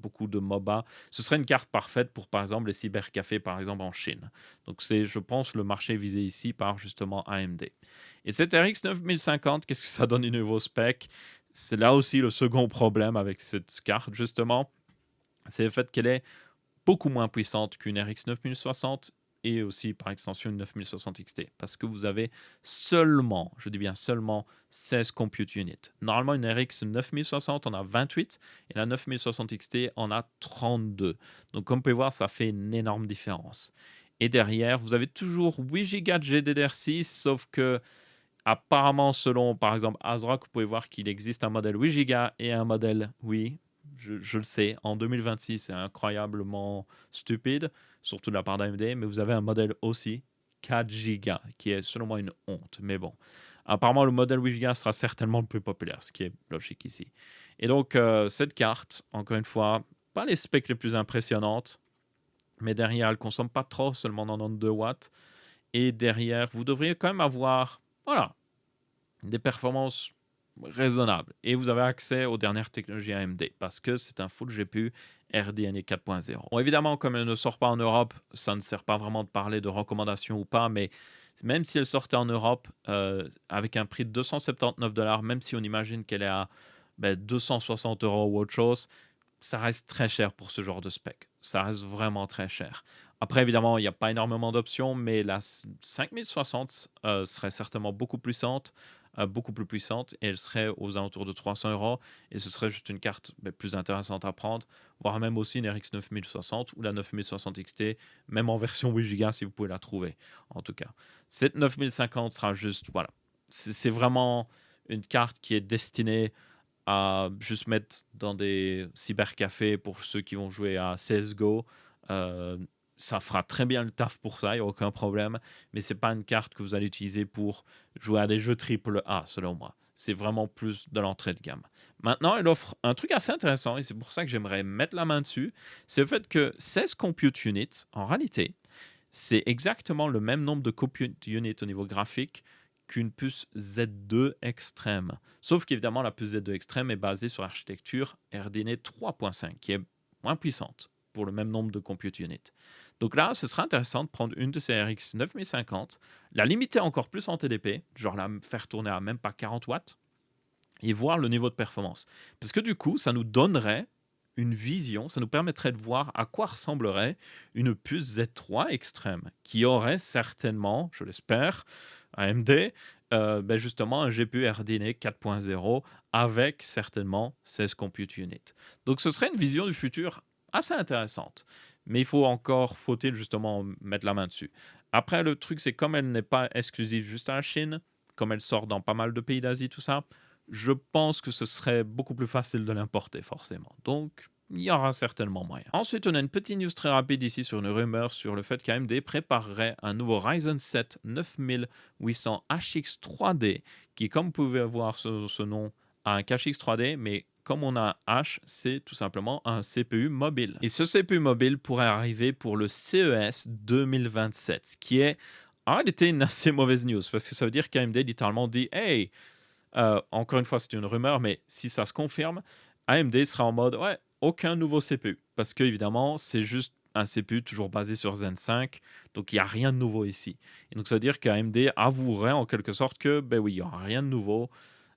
Beaucoup de MOBA. Ce serait une carte parfaite pour, par exemple, les cybercafés, par exemple, en Chine. Donc, c'est, je pense, le marché visé ici par, justement, AMD. Et cette RX 9050, qu'est-ce que ça donne au niveau spec? C'est là aussi le second problème avec cette carte, justement. C'est le fait qu'elle est beaucoup moins puissante qu'une RX 9060 et aussi par extension une 9060 XT parce que vous avez seulement, je dis bien seulement 16 compute units. Normalement, une RX 9060 en a 28 et la 9060 XT en a 32. Donc, comme vous pouvez voir, ça fait une énorme différence. Et derrière, vous avez toujours 8 Go de GDDR6, sauf que apparemment, selon par exemple ASRock, vous pouvez voir qu'il existe un modèle 8 Go et un modèle, oui, je le sais, en 2026, c'est incroyablement stupide, surtout de la part d'AMD, mais vous avez un modèle aussi 4 Go, qui est selon moi une honte. Mais bon, apparemment, le modèle 8 Go sera certainement le plus populaire, ce qui est logique ici. Et donc, cette carte, encore une fois, pas les specs les plus impressionnantes, mais derrière, elle ne consomme pas trop, seulement 92 watts. Et derrière, vous devriez quand même avoir, voilà, des performances raisonnables. Et vous avez accès aux dernières technologies AMD parce que c'est un full GPU RDNA 4.0. Bon, évidemment, comme elle ne sort pas en Europe, ça ne sert pas vraiment de parler de recommandations ou pas, mais même si elle sortait en Europe avec un prix de 279 $, même si on imagine qu'elle est à 260 € ou autre chose, ça reste très cher pour ce genre de spec. Ça reste vraiment très cher. Après, évidemment, il n'y a pas énormément d'options, mais la 5060 serait certainement beaucoup plus puissante, et elle serait aux alentours de 300 €. Et ce serait juste une carte plus intéressante à prendre, voire même aussi une RX 9060 ou la 9060 XT, même en version 8 Go si vous pouvez la trouver, en tout cas. Cette 9050 sera juste, voilà, c'est vraiment une carte qui est destinée à juste mettre dans des cybercafés pour ceux qui vont jouer à CSGO. Euh, Ça fera très bien le taf pour ça, il n'y a aucun problème. Mais ce n'est pas une carte que vous allez utiliser pour jouer à des jeux triple A, selon moi. C'est vraiment plus de l'entrée de gamme. Maintenant, elle offre un truc assez intéressant, et c'est pour ça que j'aimerais mettre la main dessus. C'est le fait que 16 compute units, en réalité, c'est exactement le même nombre de compute units au niveau graphique qu'une puce Z2 extrême. Sauf qu'évidemment, la puce Z2 extrême est basée sur l'architecture RDNA 3.5, qui est moins puissante pour le même nombre de compute units. Donc là, ce sera intéressant de prendre une de ces RX 9050, la limiter encore plus en TDP, genre la faire tourner à même pas 40 watts, et voir le niveau de performance. Parce que du coup, ça nous donnerait une vision, ça nous permettrait de voir à quoi ressemblerait une puce Z3 extrême, qui aurait certainement, je l'espère, AMD, justement un GPU RDNA 4.0 avec certainement 16 compute units. Donc ce serait une vision du futur assez intéressante, mais il faut-il justement mettre la main dessus. Après, le truc, c'est comme elle n'est pas exclusive juste à la Chine, comme elle sort dans pas mal de pays d'Asie, tout ça, je pense que ce serait beaucoup plus facile de l'importer forcément. Donc, il y aura certainement moyen. Ensuite, on a une petite news très rapide ici sur une rumeur sur le fait qu'AMD préparerait un nouveau Ryzen 7 9800 HX 3D qui, comme vous pouvez voir ce nom, a un cache X 3D, mais comme on a un H, c'est tout simplement un CPU mobile. Et ce CPU mobile pourrait arriver pour le CES 2027, ce qui est en réalité une assez mauvaise news parce que ça veut dire qu'AMD littéralement dit hey, encore une fois, c'est une rumeur, mais si ça se confirme, AMD sera en mode ouais, aucun nouveau CPU. Parce que évidemment, c'est juste un CPU toujours basé sur Zen 5, donc il n'y a rien de nouveau ici. Et donc ça veut dire qu'AMD avouerait en quelque sorte que, ben oui, il n'y aura rien de nouveau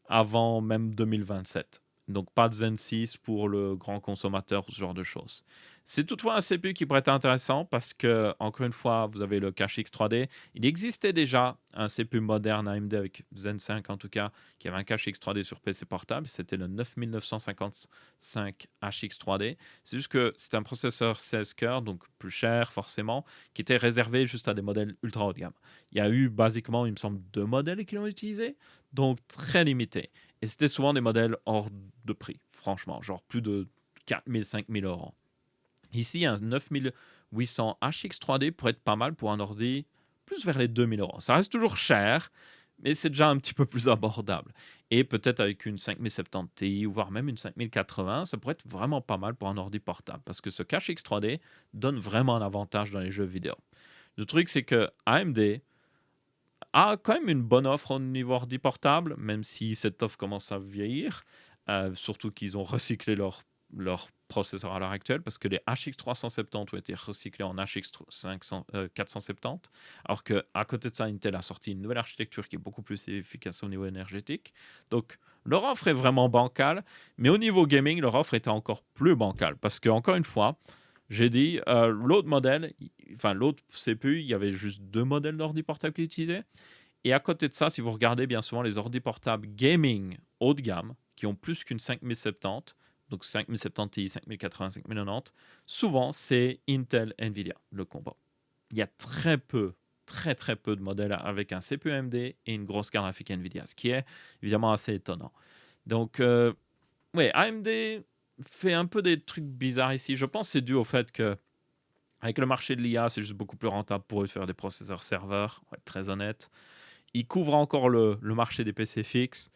avant même 2027. Donc pas de Zen 6 pour le grand consommateur ou ce genre de choses. C'est toutefois un CPU qui pourrait être intéressant parce que, encore une fois, vous avez le cache X3D. Il existait déjà un CPU moderne AMD avec Zen 5 en tout cas, qui avait un cache X3D sur PC portable. C'était le 9955 HX3D. C'est juste que c'est un processeur 16 cœurs, donc plus cher forcément, qui était réservé juste à des modèles ultra haut de gamme. Il y a eu basiquement, il me semble, deux modèles qui l'ont utilisé, donc très limité. Et c'était souvent des modèles hors de prix, franchement, genre plus de 4000, 5000 euros. Ici, un 9800 HX3D pourrait être pas mal pour un ordi plus vers les 2000 euros. Ça reste toujours cher, mais c'est déjà un petit peu plus abordable. Et peut-être avec une 5070 Ti, ou voire même une 5080, ça pourrait être vraiment pas mal pour un ordi portable, parce que ce cache X3D donne vraiment un avantage dans les jeux vidéo. Le truc, c'est que AMD a quand même une bonne offre au niveau ordi portable, même si cette offre commence à vieillir. Surtout qu'ils ont recyclé leur processeur à l'heure actuelle, parce que les HX 370 ont été recyclés en HX 470, alors qu'à côté de ça, Intel a sorti une nouvelle architecture qui est beaucoup plus efficace au niveau énergétique. Donc, leur offre est vraiment bancale, mais au niveau gaming, leur offre était encore plus bancale, parce que, encore une fois, j'ai dit, l'autre modèle, enfin l'autre CPU, il y avait juste deux modèles d'ordi portable qui utilisaient. Et à côté de ça, si vous regardez bien souvent les ordi portables gaming haut de gamme, qui ont plus qu'une 5070, donc 5070 Ti, 5080, 5090, souvent c'est Intel Nvidia, le combo. Il y a très peu, très très peu de modèles avec un CPU AMD et une grosse carte graphique Nvidia, ce qui est évidemment assez étonnant. Donc, ouais, AMD fait un peu des trucs bizarres ici. Je pense que c'est dû au fait que avec le marché de l'IA, c'est juste beaucoup plus rentable pour eux de faire des processeurs serveurs, pour être très honnête. Ils couvrent encore le marché des PC fixes,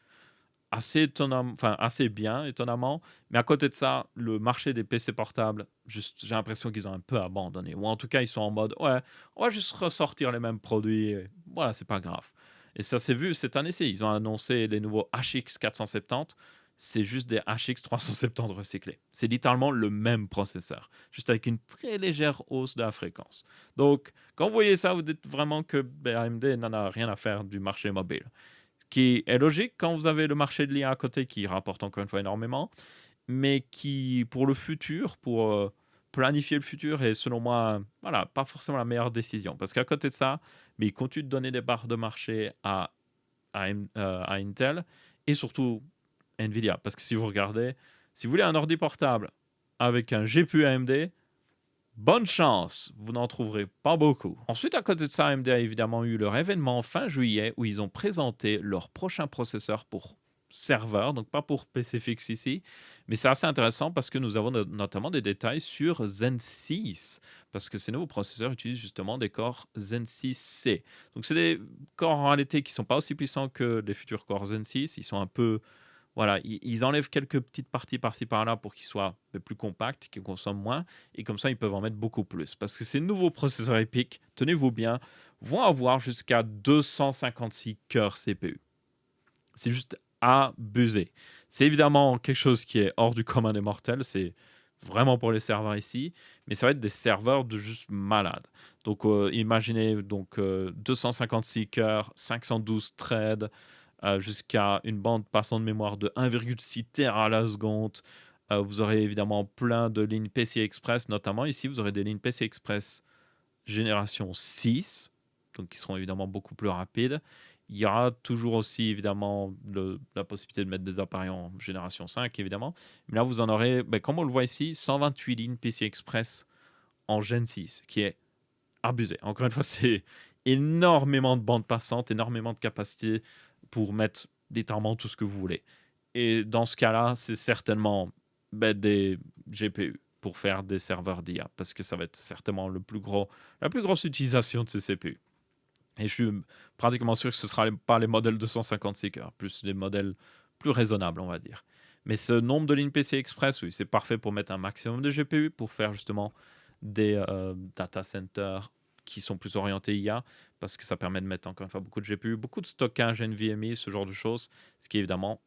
assez étonnant, enfin assez bien, étonnamment. Mais à côté de ça, le marché des PC portables, juste, j'ai l'impression qu'ils ont un peu abandonné. Ou en tout cas, ils sont en mode, ouais, on va juste ressortir les mêmes produits. Et voilà, c'est pas grave. Et ça s'est vu cette année-ci. Ils ont annoncé les nouveaux HX 470. C'est juste des HX 370 recyclés. C'est littéralement le même processeur, juste avec une très légère hausse de la fréquence. Donc, quand vous voyez ça, vous dites vraiment que AMD n'en a rien à faire du marché mobile. Ce qui est logique quand vous avez le marché de l'IA à côté qui rapporte encore une fois énormément, mais qui, pour le futur, pour planifier le futur, est selon moi, voilà, pas forcément la meilleure décision. Parce qu'à côté de ça, mais ils continuent de donner des parts de marché à Intel et surtout Nvidia. Parce que si vous regardez, si vous voulez un ordi portable avec un GPU AMD, bonne chance, vous n'en trouverez pas beaucoup. Ensuite, à côté de ça, AMD a évidemment eu leur événement fin juillet où ils ont présenté leur prochain processeur pour serveur, donc pas pour PC fixe ici, mais c'est assez intéressant parce que nous avons notamment des détails sur Zen 6, parce que ces nouveaux processeurs utilisent justement des corps Zen 6C. Donc c'est des corps en réalité qui ne sont pas aussi puissants que les futurs corps Zen 6, ils sont un peu voilà, ils enlèvent quelques petites parties par-ci par-là pour qu'ils soient plus compacts, qu'ils consomment moins, et comme ça, ils peuvent en mettre beaucoup plus. Parce que ces nouveaux processeurs EPYC, tenez-vous bien, vont avoir jusqu'à 256 cœurs CPU. C'est juste abusé. C'est évidemment quelque chose qui est hors du commun des mortels, c'est vraiment pour les serveurs ici, mais ça va être des serveurs de juste malades. Donc, imaginez donc 256 cœurs, 512 threads, jusqu'à une bande passant de mémoire de 1,6 Tera à la seconde. Vous aurez évidemment plein de lignes PCI Express, notamment ici, vous aurez des lignes PCI Express génération 6, donc qui seront évidemment beaucoup plus rapides. Il y aura toujours aussi évidemment la possibilité de mettre des appareils en génération 5, évidemment. Mais là, vous en aurez, comme on le voit ici, 128 lignes PCI Express en Gen 6, qui est abusé. Encore une fois, c'est énormément de bandes passantes, énormément de capacité pour mettre littéralement tout ce que vous voulez. Et dans ce cas-là, c'est certainement des GPU pour faire des serveurs d'IA, parce que ça va être certainement la plus grosse utilisation de ces CPU. Et je suis pratiquement sûr que ce ne sera pas les modèles 256 cœurs, plus des modèles plus raisonnables, on va dire. Mais ce nombre de lignes PCI Express, oui, c'est parfait pour mettre un maximum de GPU, pour faire justement des data centers qui sont plus orientés IA, parce que ça permet de mettre encore une fois beaucoup de GPU, beaucoup de stockage NVMe, ce genre de choses, ce qui est évidemment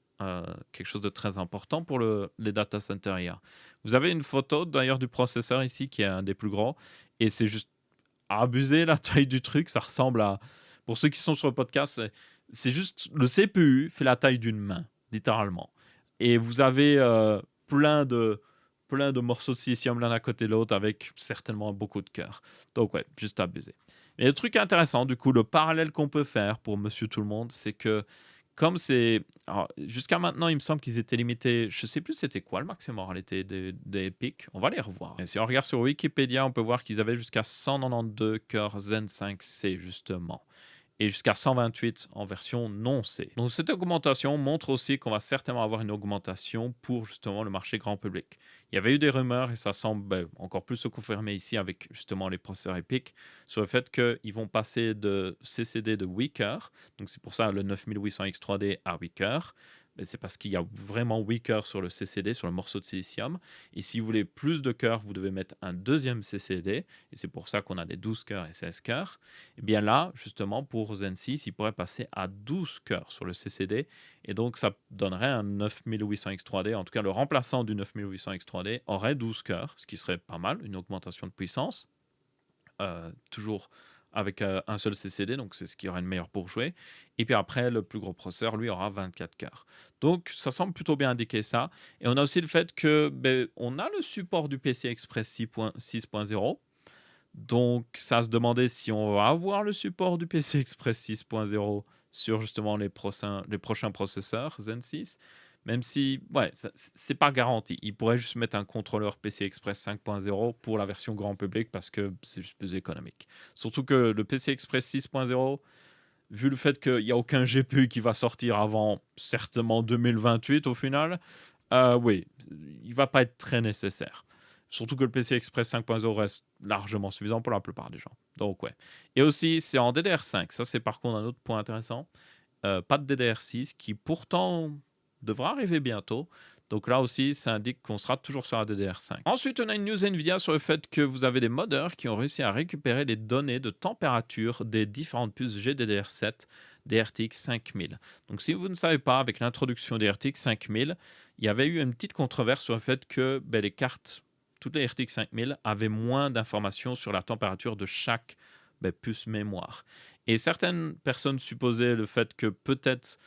quelque chose de très important pour les data centers IA. Vous avez une photo d'ailleurs du processeur ici qui est un des plus gros, et c'est juste abusé la taille du truc, ça ressemble à... Pour ceux qui sont sur le podcast, c'est juste le CPU fait la taille d'une main, littéralement. Et vous avez plein plein de morceaux de silicium l'un à côté de l'autre avec certainement beaucoup de cœur. Donc ouais, juste abusé. Mais le truc intéressant, du coup, le parallèle qu'on peut faire pour Monsieur Tout le Monde, c'est que comme c'est... alors, jusqu'à maintenant, il me semble qu'ils étaient limités, je sais plus c'était quoi le maximum en réalité des pics. On va les revoir. Et si on regarde sur Wikipédia, on peut voir qu'ils avaient jusqu'à 192 cœurs Zen 5C justement et jusqu'à 128 en version non C. Donc cette augmentation montre aussi qu'on va certainement avoir une augmentation pour justement le marché grand public. Il y avait eu des rumeurs et ça semble encore plus se confirmer ici avec justement les processeurs EPIC sur le fait qu'ils vont passer de CCD de 8 cœurs, donc c'est pour ça le 9800X3D à 8 cœurs, mais c'est parce qu'il y a vraiment 8 cœurs sur le CCD, sur le morceau de silicium. Et si vous voulez plus de cœurs, vous devez mettre un deuxième CCD. Et c'est pour ça qu'on a des 12 cœurs et 16 cœurs. Et bien là, justement, pour Zen 6, il pourrait passer à 12 cœurs sur le CCD. Et donc, ça donnerait un 9800X3D. En tout cas, le remplaçant du 9800X3D aurait 12 cœurs, ce qui serait pas mal, une augmentation de puissance. Toujours avec un seul CCD, donc c'est ce qui aura une meilleure pour jouer. Et puis après, le plus gros processeur, lui, aura 24 cœurs. Donc ça semble plutôt bien indiquer ça. Et on a aussi le fait que on a le support du PCI Express 6.0. Donc ça se demandait si on va avoir le support du PCI Express 6.0 sur justement les prochains processeurs Zen 6. Même si, ouais, c'est pas garanti. Ils pourraient juste mettre un contrôleur PCI Express 5.0 pour la version grand public parce que c'est juste plus économique. Surtout que le PCI Express 6.0, vu le fait qu'il n'y a aucun GPU qui va sortir avant certainement 2028 au final, oui, il va pas être très nécessaire. Surtout que le PCI Express 5.0 reste largement suffisant pour la plupart des gens. Donc ouais. Et aussi, c'est en DDR5. Ça, c'est par contre un autre point intéressant. Pas de DDR6 qui pourtant devra arriver bientôt. Donc là aussi, ça indique qu'on sera toujours sur la DDR5. Ensuite, on a une news Nvidia sur le fait que vous avez des modeurs qui ont réussi à récupérer les données de température des différentes puces GDDR7 des RTX 5000. Donc si vous ne savez pas, avec l'introduction des RTX 5000, il y avait eu une petite controverse sur le fait que les cartes, toutes les RTX 5000, avaient moins d'informations sur la température de chaque puce mémoire. Et certaines personnes supposaient le fait que peut-être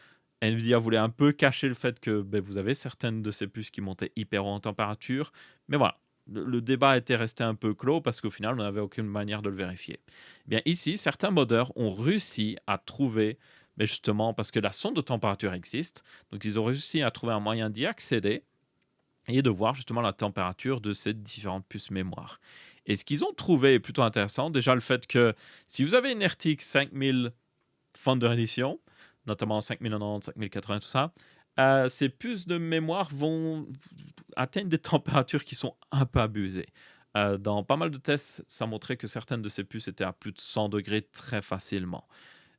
Nvidia voulait un peu cacher le fait que vous avez certaines de ces puces qui montaient hyper haut en température. Mais voilà, le débat était resté un peu clos parce qu'au final, on n'avait aucune manière de le vérifier. Eh bien ici, certains modeurs ont réussi à trouver, mais justement parce que la sonde de température existe, donc ils ont réussi à trouver un moyen d'y accéder et de voir justement la température de ces différentes puces mémoire. Et ce qu'ils ont trouvé est plutôt intéressant. Déjà le fait que si vous avez une RTX 5000 Founder Edition, notamment 5090, 5080, tout ça, ces puces de mémoire vont atteindre des températures qui sont un peu abusées. Dans pas mal de tests, ça montrait que certaines de ces puces étaient à plus de 100 degrés très facilement.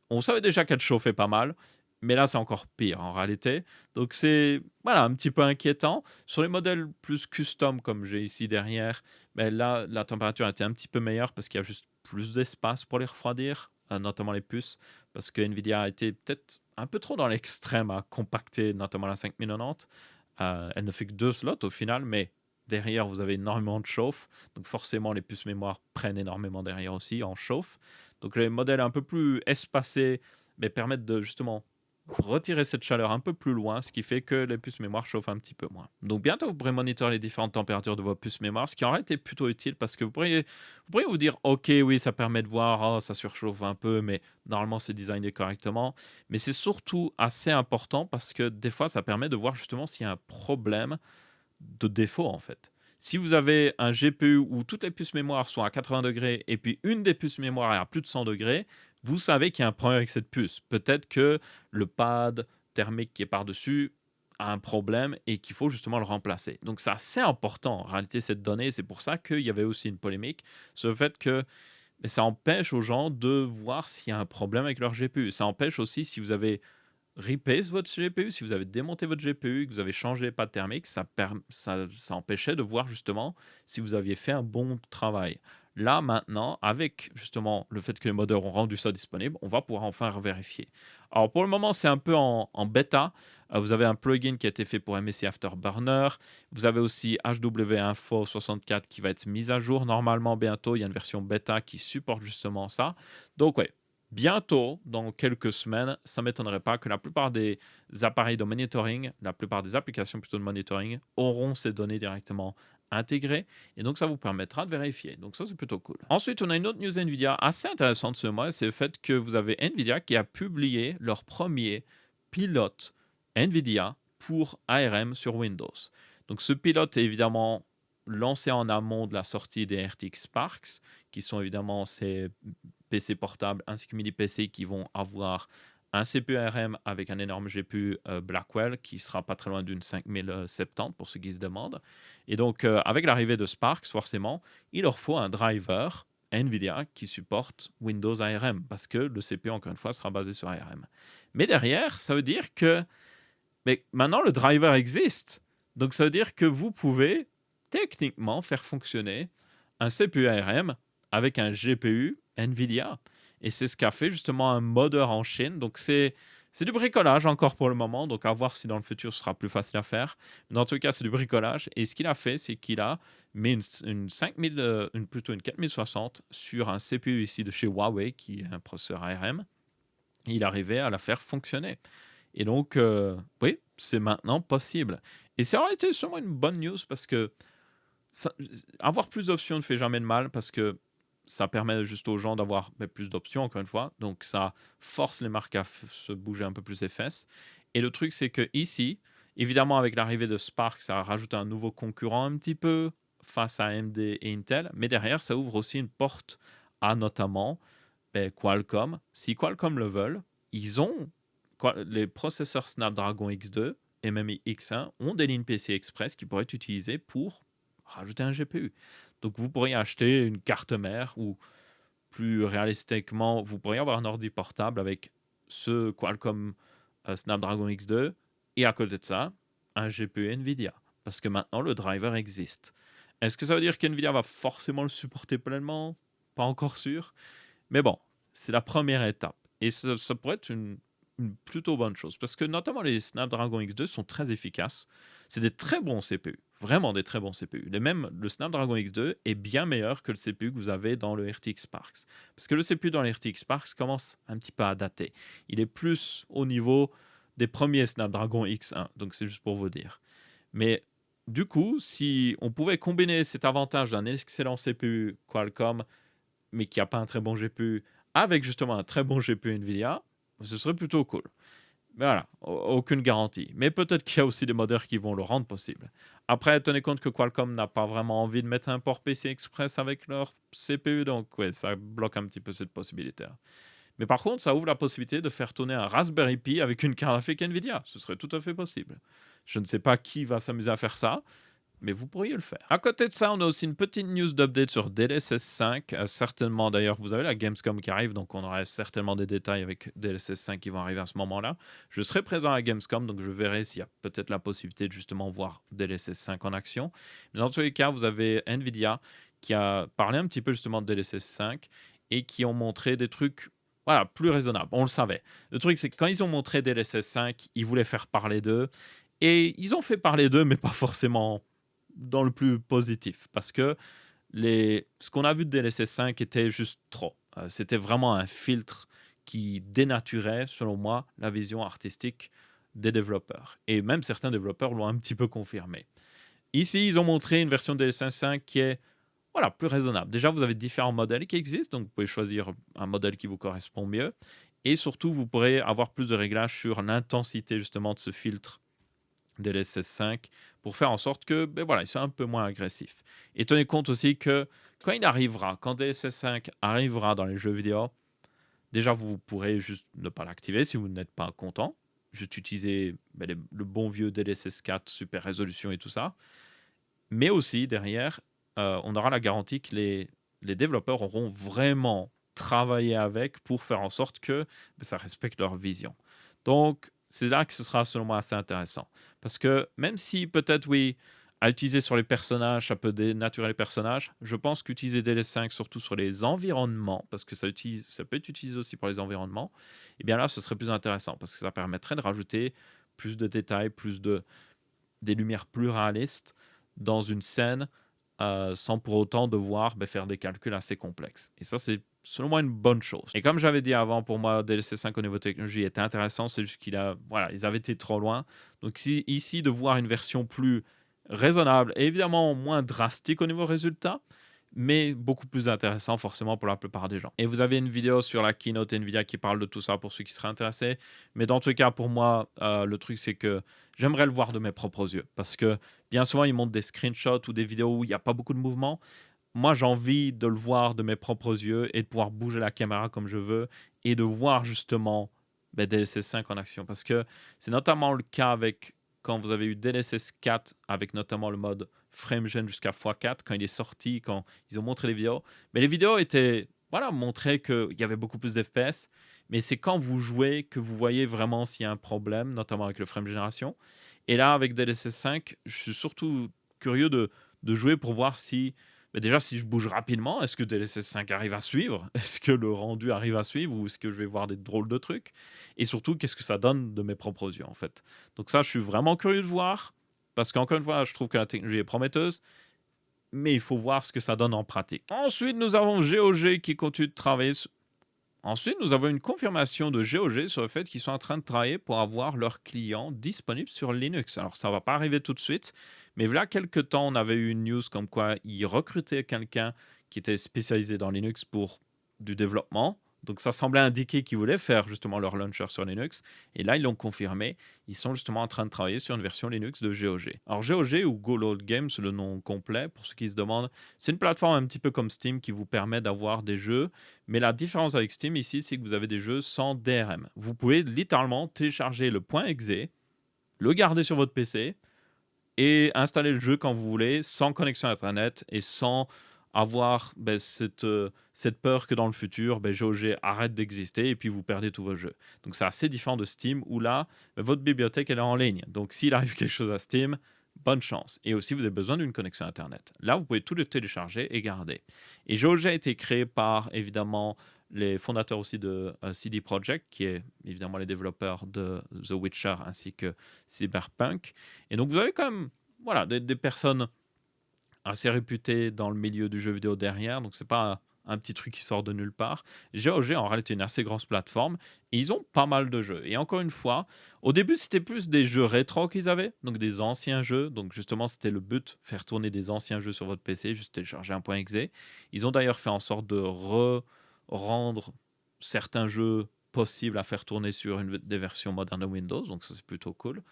On savait déjà qu'elle chauffait pas mal, mais là c'est encore pire en réalité. Donc c'est voilà, un petit peu inquiétant. Sur les modèles plus custom comme j'ai ici derrière, là la température était un petit peu meilleure parce qu'il y a juste plus d'espace pour les refroidir, notamment les puces, parce que Nvidia a été peut-être un peu trop dans l'extrême à compacter notamment la 5090. Elle ne fait que 2 slots au final, mais derrière vous avez énormément de chauffe, donc forcément les puces mémoire prennent énormément derrière aussi en chauffe. Donc les modèles un peu plus espacés permettent de justement retirer cette chaleur un peu plus loin, ce qui fait que les puces mémoire chauffent un petit peu moins. Donc bientôt, vous pourrez monitorer les différentes températures de vos puces mémoire, ce qui aurait été plutôt utile parce que vous pourriez vous dire, ok, oui, ça permet de voir, oh, ça surchauffe un peu, mais normalement c'est designé correctement. Mais c'est surtout assez important parce que des fois, ça permet de voir justement s'il y a un problème de défaut en fait. Si vous avez un GPU où toutes les puces mémoire sont à 80 degrés et puis une des puces mémoire est à plus de 100 degrés, vous savez qu'il y a un problème avec cette puce. Peut-être que le pad thermique qui est par-dessus a un problème et qu'il faut justement le remplacer. Donc c'est assez important en réalité cette donnée. C'est pour ça qu'il y avait aussi une polémique sur le fait que ça empêche aux gens de voir s'il y a un problème avec leur GPU. Ça empêche aussi si vous avez replace votre GPU, si vous avez démonté votre GPU et que vous avez changé les pads thermiques, ça empêchait de voir justement si vous aviez fait un bon travail. Là, maintenant, avec justement le fait que les modeurs ont rendu ça disponible, on va pouvoir enfin vérifier. Alors, pour le moment, c'est un peu en bêta. Vous avez un plugin qui a été fait pour MSI Afterburner. Vous avez aussi HW Info 64 qui va être mise à jour normalement bientôt. Il y a une version bêta qui supporte justement ça. Donc, ouais, bientôt, dans quelques semaines, ça ne m'étonnerait pas que la plupart des appareils de monitoring, la plupart des applications plutôt de monitoring, auront ces données directement intégré et donc ça vous permettra de vérifier. Donc ça, c'est plutôt cool. Ensuite, on a une autre news Nvidia assez intéressante ce mois, c'est le fait que vous avez Nvidia qui a publié leur premier pilote Nvidia pour ARM sur Windows. Donc ce pilote est évidemment lancé en amont de la sortie des RTX Sparks, qui sont évidemment ces PC portables ainsi que mini PC qui vont avoir un CPU ARM avec un énorme GPU Blackwell qui sera pas très loin d'une 5070 pour ceux qui se demandent. Et donc, avec l'arrivée de Sparks, forcément, il leur faut un driver NVIDIA qui supporte Windows ARM parce que le CPU, encore une fois, sera basé sur ARM. Mais derrière, ça veut dire que mais maintenant, le driver existe. Donc, ça veut dire que vous pouvez techniquement faire fonctionner un CPU ARM avec un GPU NVIDIA. Et c'est ce qu'a fait justement un modeur en Chine. Donc, c'est du bricolage encore pour le moment. Donc, à voir si dans le futur, ce sera plus facile à faire. Mais dans tout cas, c'est du bricolage. Et ce qu'il a fait, c'est qu'il a mis une 5000, plutôt une 4060 sur un CPU ici de chez Huawei, qui est un processeur ARM. Il arrivait à la faire fonctionner. Et donc, oui, c'est maintenant possible. Et c'est en réalité sûrement une bonne news parce que ça- avoir plus d'options ne fait jamais de mal parce que ça permet juste aux gens d'avoir plus d'options, encore une fois. Donc, ça force les marques à se bouger un peu plus les fesses. Et le truc, c'est que ici, évidemment, avec l'arrivée de Spark, ça rajoute un nouveau concurrent un petit peu face à AMD et Intel. Mais derrière, ça ouvre aussi une porte à notamment Qualcomm. Si Qualcomm le veulent, ils ont les processeurs Snapdragon X2 et même X1 ont des lignes PCI Express qui pourraient être utilisées pour rajouter un GPU. Donc vous pourriez acheter une carte mère ou plus réalistiquement, vous pourriez avoir un ordi portable avec ce Qualcomm Snapdragon X2 et à côté de ça, un GPU NVIDIA. Parce que maintenant, le driver existe. Est-ce que ça veut dire qu'NVIDIA va forcément le supporter pleinement? Pas encore sûr. Mais bon, c'est la première étape. Et ça pourrait être une plutôt bonne chose. Parce que notamment les Snapdragon X2 sont très efficaces. C'est des très bons CPU. Vraiment des très bons CPU. Même le Snapdragon X2 est bien meilleur que le CPU que vous avez dans le RTX Sparks. Parce que le CPU dans le RTX Sparks commence un petit peu à dater. Il est plus au niveau des premiers Snapdragon X1. Donc c'est juste pour vous dire. Mais du coup, si on pouvait combiner cet avantage d'un excellent CPU Qualcomm mais qui n'a pas un très bon GPU, avec justement un très bon GPU NVIDIA, ce serait plutôt cool. Mais voilà, aucune garantie. Mais peut-être qu'il y a aussi des modeurs qui vont le rendre possible. Après, tenez compte que Qualcomm n'a pas vraiment envie de mettre un port PCI Express avec leur CPU, donc ouais, ça bloque un petit peu cette possibilité-là. Mais par contre, ça ouvre la possibilité de faire tourner un Raspberry Pi avec une carte graphique NVIDIA. Ce serait tout à fait possible. Je ne sais pas qui va s'amuser à faire ça, mais vous pourriez le faire. À côté de ça, on a aussi une petite news d'update sur DLSS 5. Certainement, d'ailleurs, vous avez la Gamescom qui arrive, donc on aura certainement des détails avec DLSS 5 qui vont arriver à ce moment-là. Je serai présent à la Gamescom, donc je verrai s'il y a peut-être la possibilité de justement voir DLSS 5 en action. Mais dans tous les cas, vous avez Nvidia qui a parlé un petit peu justement de DLSS 5 et qui ont montré des trucs voilà, plus raisonnables. On le savait. Le truc, c'est que quand ils ont montré DLSS 5, ils voulaient faire parler d'eux. Et ils ont fait parler d'eux, mais pas forcément dans le plus positif parce que ce qu'on a vu de DLSS 5 était juste trop. C'était vraiment un filtre qui dénaturait, selon moi, la vision artistique des développeurs. Et même certains développeurs l'ont un petit peu confirmé. Ici, ils ont montré une version de DLSS 5 qui est voilà, plus raisonnable. Déjà, vous avez différents modèles qui existent, donc vous pouvez choisir un modèle qui vous correspond mieux. Et surtout, vous pourrez avoir plus de réglages sur l'intensité justement de ce filtre de l'SS5 pour faire en sorte que voilà, il soit un peu moins agressif. Et tenez compte aussi que quand il arrivera, quand DLSS5 arrivera dans les jeux vidéo, déjà vous pourrez juste ne pas l'activer si vous n'êtes pas content, juste utiliser le bon vieux DLSS4 super résolution et tout ça. Mais aussi derrière, on aura la garantie que les développeurs auront vraiment travaillé avec pour faire en sorte que ça respecte leur vision. Donc, c'est là que ce sera selon moi assez intéressant. Parce que même si peut-être, oui, à utiliser sur les personnages, ça peut dénaturer les personnages, je pense qu'utiliser DLS5 surtout sur les environnements, parce que ça peut être utilisé aussi pour les environnements, et bien là, ce serait plus intéressant parce que ça permettrait de rajouter plus de détails, des lumières plus réalistes dans une scène sans pour autant devoir faire des calculs assez complexes. Et ça, c'est selon moi une bonne chose. Et comme j'avais dit avant, pour moi, DLC 5 au niveau technologie était intéressant, c'est juste ils avaient été trop loin. Donc ici, de voir une version plus raisonnable et évidemment moins drastique au niveau résultat, mais beaucoup plus intéressant forcément pour la plupart des gens. Et vous avez une vidéo sur la keynote Nvidia qui parle de tout ça pour ceux qui seraient intéressés. Mais dans tous les cas, pour moi, le truc c'est que j'aimerais le voir de mes propres yeux. Parce que bien souvent, ils montrent des screenshots ou des vidéos où il n'y a pas beaucoup de mouvement. Moi, j'ai envie de le voir de mes propres yeux et de pouvoir bouger la caméra comme je veux et de voir justement DLSS 5 en action. Parce que c'est notamment le cas avec quand vous avez eu DLSS 4 avec notamment le mode FrameGen jusqu'à x4 quand il est sorti, quand ils ont montré les vidéos. Mais les vidéos étaient, voilà, montraient qu'il y avait beaucoup plus d'FPS. Mais c'est quand vous jouez que vous voyez vraiment s'il y a un problème, notamment avec le frame génération. Et là, avec DLSS 5, je suis surtout curieux de jouer pour voir si déjà, si je bouge rapidement, est-ce que DLSS 5 arrive à suivre? Est-ce que le rendu arrive à suivre ou est-ce que je vais voir des drôles de trucs? Et surtout, qu'est-ce que ça donne de mes propres yeux, en fait? Donc ça, je suis vraiment curieux de voir parce qu'encore une fois, je trouve que la technologie est prometteuse, mais il faut voir ce que ça donne en pratique. Ensuite, nous avons GOG qui continue de travailler Ensuite, nous avons une confirmation de GOG sur le fait qu'ils sont en train de travailler pour avoir leurs clients disponibles sur Linux. Alors, ça ne va pas arriver tout de suite, mais voilà quelques temps, on avait eu une news comme quoi ils recrutaient quelqu'un qui était spécialisé dans Linux pour du développement. Donc, ça semblait indiquer qu'ils voulaient faire justement leur launcher sur Linux. Et là, ils l'ont confirmé. Ils sont justement en train de travailler sur une version Linux de GOG. Alors, GOG ou Go Load Games, le nom complet, pour ceux qui se demandent, c'est une plateforme un petit peu comme Steam qui vous permet d'avoir des jeux, mais la différence avec Steam ici, c'est que vous avez des jeux sans DRM. Vous pouvez littéralement télécharger le .exe, le garder sur votre PC et installer le jeu quand vous voulez, sans connexion Internet et sans avoir cette peur que dans le futur, GOG arrête d'exister et puis vous perdez tous vos jeux. Donc c'est assez différent de Steam où là, votre bibliothèque elle est en ligne. Donc s'il arrive quelque chose à Steam, bonne chance. Et aussi, vous avez besoin d'une connexion Internet. Là, vous pouvez tout le télécharger et garder. Et GOG a été créé par, évidemment, les fondateurs aussi de CD Projekt, qui est évidemment les développeurs de The Witcher ainsi que Cyberpunk. Et donc, vous avez quand même voilà, des personnes assez réputées dans le milieu du jeu vidéo derrière. Donc, c'est pas un petit truc qui sort de nulle part. GOG, en réalité, une assez grosse plateforme. Et ils ont pas mal de jeux. Et encore une fois, au début, c'était plus des jeux rétro qu'ils avaient, donc des anciens jeux. Donc, justement, c'était le but, faire tourner des anciens jeux sur votre PC, juste télécharger un .exe. Ils ont d'ailleurs fait en sorte de rendre certains jeux possibles à faire tourner sur des versions modernes de Windows. Donc, ça, c'est plutôt cool.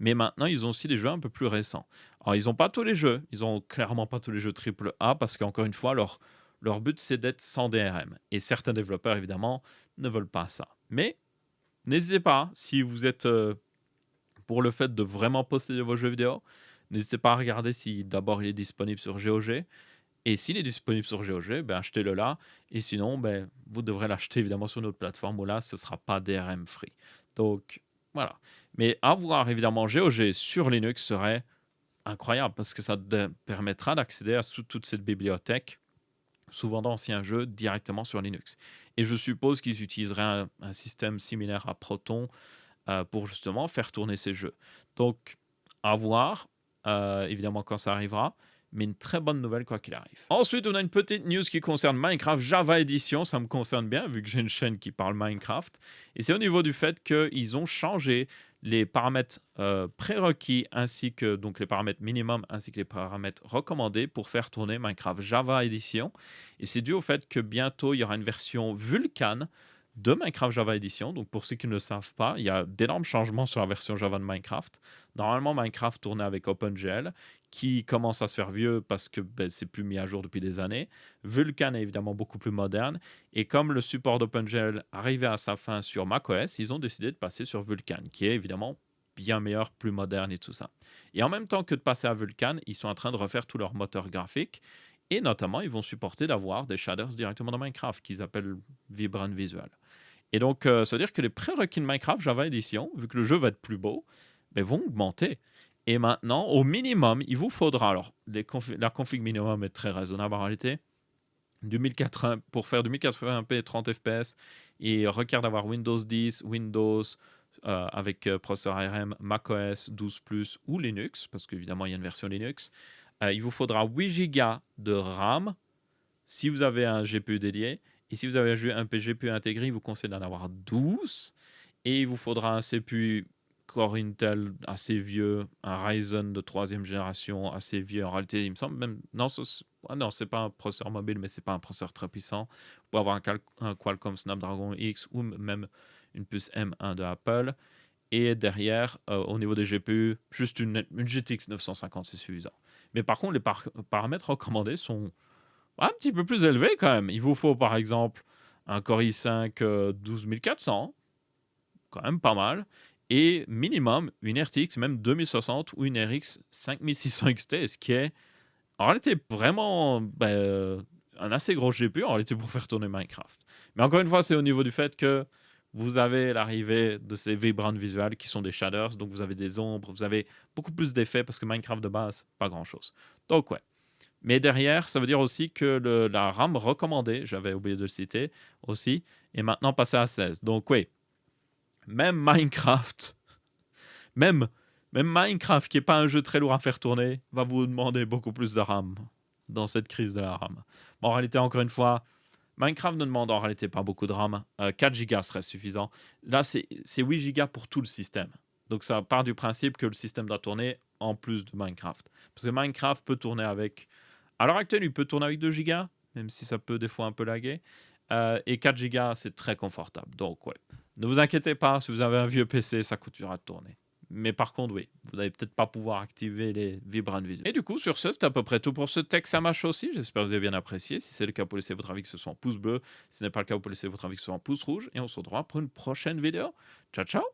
Mais maintenant, ils ont aussi des jeux un peu plus récents. Alors, ils n'ont pas tous les jeux. Ils n'ont clairement pas tous les jeux AAA parce qu'encore une fois, leur but, c'est d'être sans DRM. Et certains développeurs, évidemment, ne veulent pas ça. Mais n'hésitez pas, si vous êtes pour le fait de vraiment posséder vos jeux vidéo, n'hésitez pas à regarder si d'abord il est disponible sur GOG. Et s'il est disponible sur GOG, achetez-le là. Et sinon, vous devrez l'acheter évidemment sur notre plateforme où là, ce ne sera pas DRM free. Donc, voilà. Mais avoir évidemment GOG sur Linux serait incroyable parce que ça permettra d'accéder à toute cette bibliothèque, souvent d'anciens jeux, directement sur Linux. Et je suppose qu'ils utiliseraient un système similaire à Proton pour justement faire tourner ces jeux. Donc, à voir, évidemment, quand ça arrivera. Mais une très bonne nouvelle quoi qu'il arrive. Ensuite, on a une petite news qui concerne Minecraft Java Edition. Ça me concerne bien vu que j'ai une chaîne qui parle Minecraft. Et c'est au niveau du fait qu'ils ont changé les paramètres prérequis ainsi que donc les paramètres minimum ainsi que les paramètres recommandés pour faire tourner Minecraft Java Edition. Et c'est dû au fait que bientôt il y aura une version Vulkan de Minecraft Java Edition. Donc pour ceux qui ne le savent pas, il y a d'énormes changements sur la version Java de Minecraft. Normalement, Minecraft tournait avec OpenGL, qui commence à se faire vieux parce que c'est plus mis à jour depuis des années. Vulkan est évidemment beaucoup plus moderne. Et comme le support d'OpenGL arrivait à sa fin sur macOS, ils ont décidé de passer sur Vulkan, qui est évidemment bien meilleur, plus moderne et tout ça. Et en même temps que de passer à Vulkan, ils sont en train de refaire tout leur moteur graphique. Et notamment, ils vont supporter d'avoir des shaders directement dans Minecraft, qu'ils appellent Vibrant Visual. Et donc, ça veut dire que les prérequis de Minecraft Java Edition, vu que le jeu va être plus beau, vont augmenter. Et maintenant, au minimum, il vous faudra, alors la config minimum est très raisonnable en réalité, pour faire du 1080p 30 fps, il requiert d'avoir Windows 10, Windows avec processeur ARM, macOS 12 Plus ou Linux, parce qu'évidemment il y a une version Linux. Il vous faudra 8 Go de RAM si vous avez un GPU dédié. Et si vous avez un GPU intégré, il vous conseille d'en avoir 12. Et il vous faudra un CPU Core Intel assez vieux, un Ryzen de troisième génération assez vieux. En réalité, il me semble même... Non, non, c'est pas un processeur mobile, mais c'est pas un processeur très puissant. Vous pouvez avoir un Qualcomm Snapdragon X ou même une puce M1 de Apple. Et derrière, au niveau des GPU, juste une GTX 950, c'est suffisant. Mais par contre, les paramètres recommandés sont un petit peu plus élevés quand même. Il vous faut par exemple un Core i5 12400, quand même pas mal, et minimum une RTX même 2060 ou une RX 5600 XT, ce qui est en réalité vraiment un assez gros GPU en réalité pour faire tourner Minecraft. Mais encore une fois, c'est au niveau du fait que vous avez l'arrivée de ces vibrant visuals qui sont des shaders, donc vous avez des ombres, vous avez beaucoup plus d'effets parce que Minecraft de base, pas grand chose. Donc ouais. Mais derrière, ça veut dire aussi que la RAM recommandée, j'avais oublié de le citer aussi, est maintenant passée à 16. Donc oui, même Minecraft, même, même Minecraft, qui n'est pas un jeu très lourd à faire tourner, va vous demander beaucoup plus de RAM dans cette crise de la RAM. Bon, en réalité, encore une fois, Minecraft ne demande en réalité pas beaucoup de RAM. 4 Go serait suffisant. Là, c'est 8 Go pour tout le système. Donc ça part du principe que le système doit tourner en plus de Minecraft. Parce que Minecraft peut tourner avec... À l'heure actuelle, il peut tourner avec 2 Go, même si ça peut des fois un peu laguer. Et 4 Go, c'est très confortable. Donc ouais, ne vous inquiétez pas, si vous avez un vieux PC, ça coûtera de tourner. Mais par contre, oui, vous n'allez peut-être pas pouvoir activer les vibrants visuels. Et du coup, sur ce, c'est à peu près tout pour ce Texamash aussi. J'espère que vous avez bien apprécié. Si c'est le cas, vous pouvez laisser votre avis que ce soit en pouce bleu. Si ce n'est pas le cas, vous pouvez laisser votre avis que ce soit en pouce rouge. Et on se retrouvera pour une prochaine vidéo. Ciao, ciao!